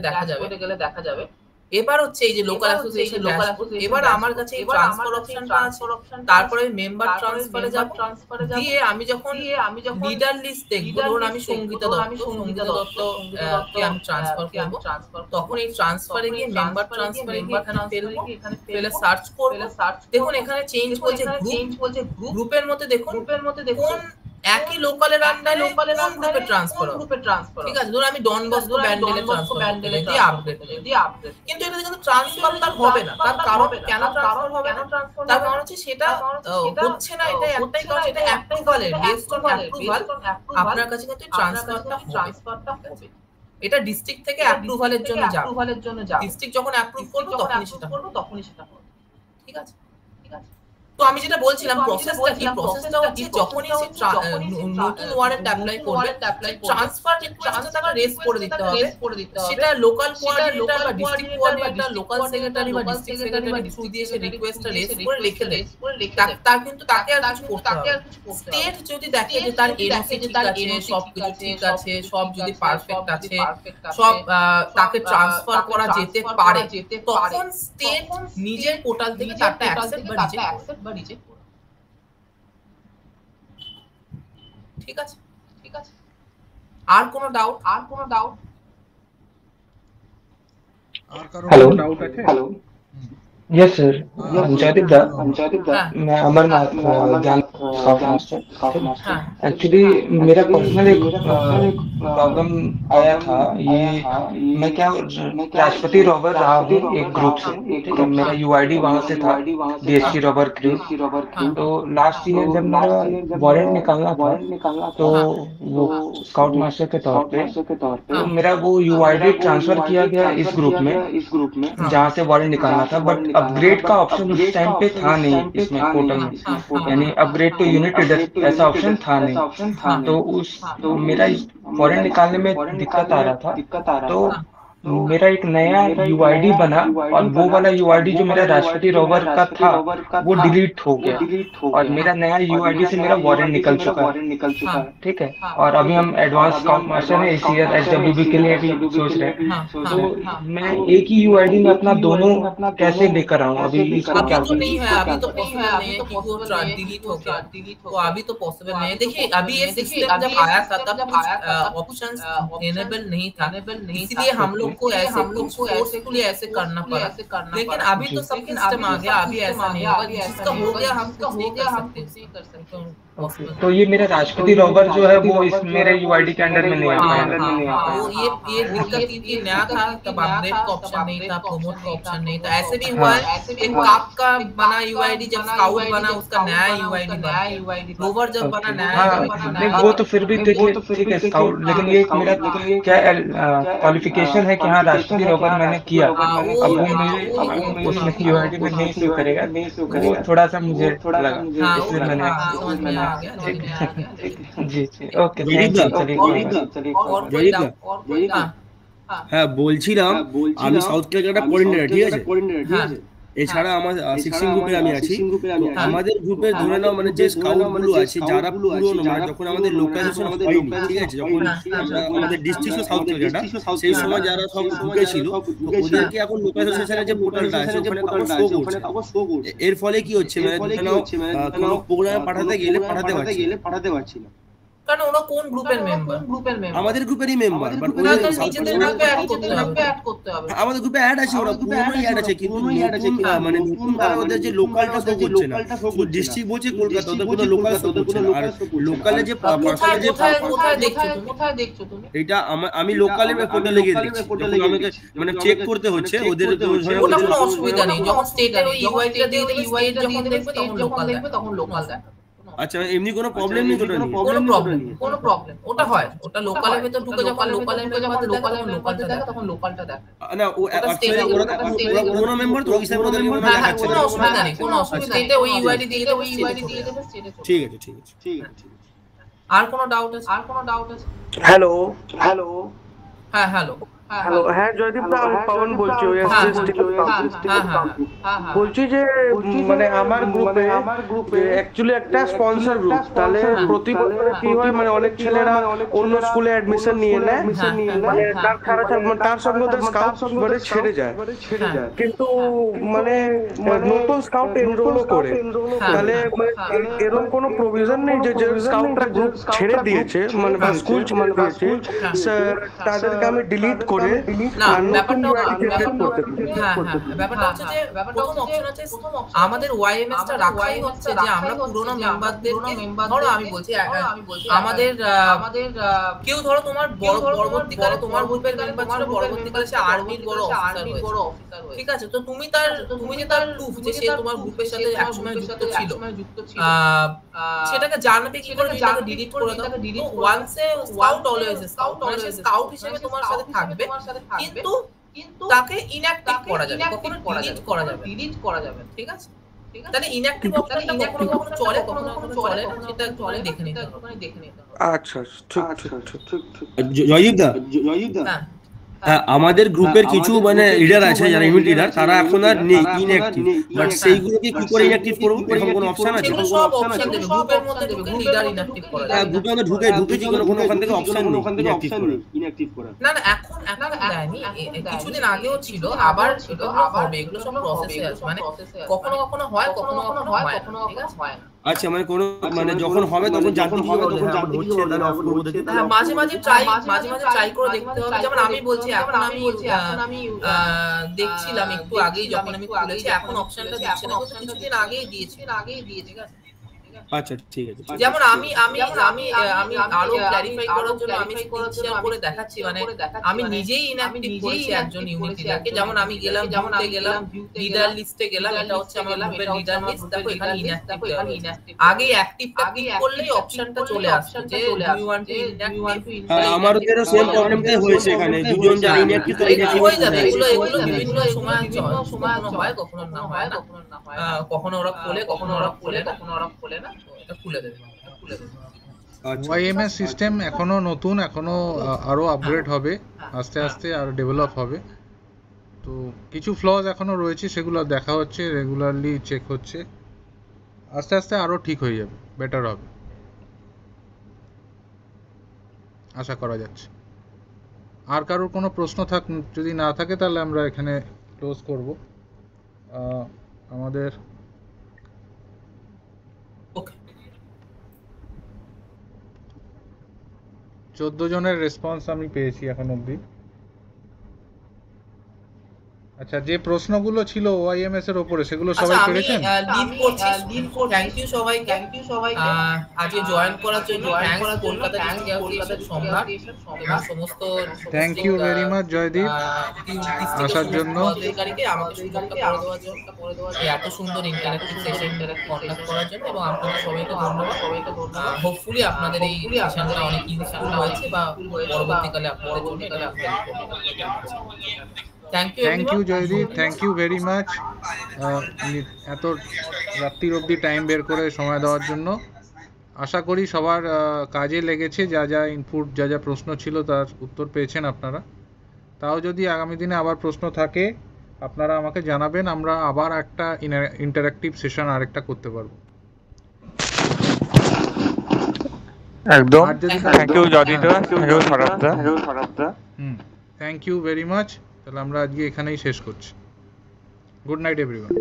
দেখা যাবে। এবার হচ্ছে এই যে লোকাল অ্যাসোসিয়েশন ড্যাশবোর্ড, এবার আমার কাছে এই ট্রান্সফার অপশনটা আছে, তারপরে মেম্বার ট্রান্সফারে যাব, দিয়ে আমি যখন লিডার লিস্ট দেখব, ধরুন আমি সঙ্গীতা দত্ত কে আমি ট্রান্সফার করব, তখন এই ট্রান্সফারে গিয়ে মেম্বার ট্রান্সফারে গিয়ে এখানে ফেলে সার্চ করব। দেখুন এখানে চেঞ্জ বলছে গ্রুপের মধ্যে, দেখুন কোন একই লোকালের আন্ডারে কোন গ্রুপে ট্রান্সফার হবে, ঠিক আছে? ধরুন আমি ডন বস্কো ব্যান্ডেলে ট্রান্সফার দিয়ে আপডেট, কিন্তু এটা কিন্তু ট্রান্সফার তার হবে না। তার কারণ কেন ট্রান্সফার হবে না? তার কারণ হচ্ছে সেটা হচ্ছে না, এটা একটাই কারণ, এটা অ্যাপ্রুভালের, বেসড অন অ্যাপ্রুভাল আপনার কাছে কিন্তু ট্রান্সফারটা হবে। এটা ডিস্ট্রিক্ট থেকে অ্যাপ্রুভালের জন্য যাবে, ডিস্ট্রিক্ট যখন অ্যাপ্রুভ করবে তখনই সেটা হবে, ঠিক আছে? তো আমি যেটা বলছিলাম প্রসেসটা হচ্ছে যখনই সে নতুন ওয়ারেন্ট অ্যাপ্লাই করবে ট্রান্সফার রিকোয়েস্টটা তাকে রেজ করে দিতে হবে সেটা লোকাল কোঅর্ডিনেটর বা ডিস্ট্রিক্ট কোঅর্ডিনেটর লোকাল সেক্রেটারি বা ডিস্ট্রিক্ট সেক্রেটারি থ্রু দিয়ে সে রিকোয়েস্টটা রেজ করে লিখে দেয় তার কিন্তু তাকে আর কিছু করতে হবে স্টেট যদি দেখে যে তার এনওসি ঠিক আছে সব কিছু ঠিক আছে সব যদি পারফেক্ট আছে সব তাকে ট্রান্সফার করা যেতে পারে তখন স্টেট নিজের পোর্টাল থেকে তারটা অ্যাকসেপ্ট বা রিজেক্ট করবে ঠিক আছে আর কোনো ডাউট হ্যালো ডাউট আছে हेलो यस सर जयदीप दा मैं अमरनाथ ज्ञान एक्चुअली मेरा पर्सनल एक प्रॉब्लम आया था ये मैं क्या राष्ट्रपति रॉबर रहा हूँ एक ग्रुप से ठीक है मेरा यूआईडी वहाँ से था डीएसपी रॉबर क्रू तो लास्ट ईयर जब मेरा वारंट निकालना था तो वो स्काउट मास्टर के तौर पे तो मेरा वो यूआईडी ट्रांसफर किया गया इस ग्रुप में जहाँ से वारंट निकालना था बट अपग्रेड का ऑप्शन उस टाइम पे था नहीं इसमें पोर्टल में यानी अपग्रेड टू यूनिट लीडर ऐसा ऑप्शन था नहीं तो उस मेरा वारंट निकालने में दिक्कत आ रहा था तो मेरा एक नया यूआईडी बना और वो वाला यूआईडी जो मेरा राष्ट्रपति रॉबर का था वो डिलीट हो गया और मेरा नया यूआईडी से मेरा वारंट निकल चुका है ठीक है और अभी हम एडवांस स्काउट मास्टर है इस ईयर एचडब्ल्यूबी के लिए भी सोच रहे हैं तो मैं एक ही यूआईडी में अपना दोनों कैसे लेकर आऊँ अभी इसको क्या नहीं है अभी तो पॉसिबल नहीं है कि वो डिलीट हो गया तो अभी तो पॉसिबल नहीं है देखिए अभी ये सिस्टम जब आया था तब ऑप्शंस एनेबल नहीं था इसलिए हम लोग को ऐसे फोर्सफुली ऐसे करना पड़ा लेकिन अभी तो सब सिस्टम आ गया अभी ऐसा नहीं होगा जिसका हो गया हम कुछ नहीं कर सकते तो ये मेरा राष्ट्रपति रॉबर जो है वो इस मेरे यूआईडी के अंडर में नहीं आता वो ये दिक्कत थी नया था तब अपडेट का ऑप्शन नहीं था प्रोमोट का ऑप्शन नहीं था ऐसे भी हुआ है एक काप का बना यूआईडी जब स्काउट बना उसका नया यूआईडी रोवर जब बना नया नहीं वो तो फिर भी देखिए ठीक है स्काउट लेकिन ये मेरा क्या क्वालिफिकेशन है कि हाँ राष्ट्रपति रॉबर मैंने किया अब वो मेरे उसमें यूआईडी में नहीं शो करेगा वो थोड़ा सा मुझे लगा इसलिए मैंने जी ओके হ্যাঁ বলছিলাম আমি সাউথ ক্যালকাটা কোঅর্ডিনেটর ঠিক আছে এছাড়া আমার সিক্সিং গ্রুপে আমি আছি আমাদের গ্রুপে ধরে নাও মানে যে স্কাউট গুলো আছে যারা পুরনো মানে যখন আমাদের লোকালাইজেশন হয়নি ঠিক আছে যখন আমাদের ডিস্ট্রিক্ট সাউথ ক্যালকাটা সেই সময় যারা সব গ্রুপে ছিল ওদেরকে এখন লোকালাইজেশনের যে পোর্টালটা আছে ওখানে কাগজ শো করছে এর ফলে কি হচ্ছে মানে ধরে নাও কোনো প্রোগ্রামে পাঠাতে গেলে পাঠাতে পারছি না কারণ ওরা কোন গ্রুপের মেম্বার আমাদের গ্রুপেরই মেম্বার বাট ওদের নিজেদের গ্রুপে অ্যাড করতে হবে আমাদের গ্রুপে অ্যাড আছে ওরা পুরোই অ্যাড আছে কিন্তু মানে নতুন ভাবে ওদের যে লোকালটা শো করছে না শুধু ডিস্ট্রিক্ট বলছে কলকাতা ওদের কোনো লোকাল শো করছে না আর লোকালে যে পার্সোনাল যে কোথায় দেখছো তুমি এটা আমি লোকালে পোর্টালে গিয়ে দেখছি আমাকে মানে চেক করতে হচ্ছে ওদের ওটা কোনো অসুবিধা নেই যখন স্টেটের ওই ইউআইডিটা দিয়ে দেবে ইউআইডি যখন দেখবে তখন লোকাল দেখবে আচ্ছা এমনি কোনো প্রবলেম নেই কোনো প্রবলেম ওটা হয় ওটা লোকালের ভিতর ঢুকে যখন লোকালটা দেখে তখন লোকালটা দেখে না ও অ্যাকচুয়ালি ওরা পুরো মেম্বার তো ওইসব ওদের মনে দেখাচ্ছে কোনো অসুবিধা নেই কোনো অসুবিধা নেই ওই ইউআইডি দিয়ে দেবে স্টেটে ঠিক আছে আর কোনো ডাউট আছে হ্যালো হ্যাঁ হ্যালো হ্যালো হ্যাঁ জয়দীপ দা আমি পাবন বলছি বলছি যে মানে আমার গ্রুপে অ্যাকচুয়ালি একটা স্পন্সর গ্রুপ তাহলে প্রতি বছর কি হয় মানে অনেক ছেলেরা অন্য স্কুলে অ্যাডমিশন নিয়ে নেয় মানে তার সঙ্গে ওদের স্কাউট মানে ছেড়ে যায় কিন্তু মানে নতুন স্কাউট এনরোলও করে তাহলে এরকম কোনো প্রভিশন নেই যে স্কাউটরা গ্রুপ ছেড়ে দিয়েছে মানে বা স্কুল ছেড়ে দিয়েছে তাদেরকে আমি ডিলিট করে ব্যাপারটা হচ্ছে যে প্রথম অপশন আছে আমাদের ওয়াইএমএস টা রাখাই হচ্ছে যে আমরা পুরনো মেম্বারদেরকে ধরো আমি বলছি আমাদের কেউ ধরো তোমার পরবর্তীকালে তোমার গ্রুপের মেম্বার ছিল পরবর্তীকালে সে আর্মির বড় অফিসার হয়েছে ঠিক আছে তো তুমি যে তার প্রুফ যে সে তোমার গ্রুপের সাথে একসময় যুক্ত ছিল সেটাকে জানবে কি করে এটাকে ডিলিট করে দাও once a scout always scout scout হিসেবে তোমার সাথে থাকবে কিন্তু তাকে ইনঅ্যাক্টিভ করা যাবে কখনো ডিলিট করা যাবে ঠিক আছে তাহলে ইনঅ্যাক্টিভ অপশনটা কখনো কখনো চলে, কখনো কখনো চলে না, সেটা চলে দেখে নিতে হবে। আচ্ছা ঠিক ঠিক ঠিক ঠিক। জয়দীপ দা, হ্যাঁ আমাদের গ্রুপের কিছু মানে লিডার আছে যারা ইউনিট লিডার, তারা এখন আর নেই ইনঅ্যাক্টিভ, বাট সেইগুলোকে কি করে ইনঅ্যাক্টিভ করব, এরকম কোনো অপশন আছে? সেগুলো সব অপশন দেবে গ্রুপের মধ্যে, ঢুকে লিডার ইনঅ্যাক্টিভ করা যায়। হ্যাঁ গ্রুপে আমরা ঢুকেছি কোনো ওখান থেকে অপশন নেই ইনঅ্যাক্টিভ করা। না না এখন দেয়নি, কিছুদিন আগেও ছিল, আবার ছিল, হবে, এগুলো সব প্রসেসে আছে, মানে কখনো কখনো হয়, কখনো কখনো হয়, কখনো কখনো হয়। আচ্ছা মানে কোন মানে যখন হবে তখন জানতে হবে, তখন জানতে হচ্ছে তাহলে অফ করব দেখি। হ্যাঁ মাঝে মাঝে ট্রাই করে দেখতে হবে। যেমন আমি বলছি এখন আমি দেখছিলাম একটু আগেই যখন আমি খুলেছি, এখন অপশনটা দিচ্ছে না, কিছুদিন আগেই দিয়েছি, ঠিক আছে। আচ্ছা ঠিক আছে। যেমন আমি আরো ক্ল্যারিফাই করার জন্য আমি শেয়ার করে দেখাচ্ছি, মানে আমি নিজেই ইনঅ্যাক্টিভ করেছি একজন ইউনিটিকে। যেমন আমি গেলাম লিডার লিস্টে গেলাম, এটা হচ্ছে আমার গ্রুপের লিডার লিস্ট, দেখো এখানে ইনঅ্যাক্টিভ, আগে অ্যাক্টিভটা ক্লিক করলেই অপশনটা চলে আসছে যে ইউ ওয়ান্ট টু ইনঅ্যাক্টিভ। হ্যাঁ আমাদেরও সেম প্রবলেমটাই হয়েছে, এখানে দুজন যারা ইনঅ্যাক্টিভ তারা ইনঅ্যাক্টিভ হয়ে যাবে। এগুলো বিভিন্ন সময় হয়, কখনো না হয় না, কখনো ওরা খোলে, কখনো ওরা খোলে না, এটা খুলে দেবে। ওয়াইএমএস সিস্টেম এখনো নতুন, এখনো আরো আপগ্রেড হবে, আস্তে আস্তে আরো ডেভেলপ হবে। তো কিছু ফ্লজ এখনো রয়েছে, সেগুলো দেখা হচ্ছে, রেগুলারলি চেক হচ্ছে, আস্তে আস্তে আরো ঠিক হয়ে যাবে, বেটার হবে আশা করা যাচ্ছে। আর কারোর কোনো প্রশ্ন যদি না থাকে তাহলে আমরা এখানে ক্লোজ করব। আমাদের 14 জনের রেসপন্স আমি পেয়েছি এখন অবধি। আচ্ছা যে প্রশ্নগুলো ছিল ওআইএমএস এর উপরে সেগুলো সবাই পেরেছেন? লিড করছি। থ্যাংক ইউ সবাইকে আজকে জয়েন করার জন্য। থ্যাঙ্কস কলকাতা ডিস্ট্রিক্ট সম্রাট এবং সমস্ত thank you very much Joydeep আসার জন্য, আমাকে সুযোগটা করে দেওয়ার জন্য, এত সুন্দর ইন্টারঅ্যাক্টিভ সেশন কন্ডাক্ট করার জন্য, এবং আপনাদের সবাইকে ধন্যবাদ। হোপফুলি আপনাদের এই সেশনটা অনেক ইউজফুল হয়েছে বা পরবর্তীকালে আপনাদের জন্য thank you Joydeep, thank you very much এত রাত্রির অবধি টাইম বের করে সময় দেওয়ার জন্য। আশা করি সবার কাজে লেগেছে, যা যা ইনপুট, যা যা প্রশ্ন ছিল তার উত্তর পেয়েছেন আপনারা। তাও যদি আগামী দিনে আবার প্রশ্ন থাকে আপনারা আমাকে জানাবেন, আমরা আবার একটা ইন্টারঅ্যাক্টিভ সেশন আরেকটা করতে পারবো। একদম থ্যাংক ইউ জয়দীপদা, থ্যাংক ইউ সরবদা। Thank you very much. তাহলে আমরা আজকে এখানেই শেষ করছি। Good night everyone.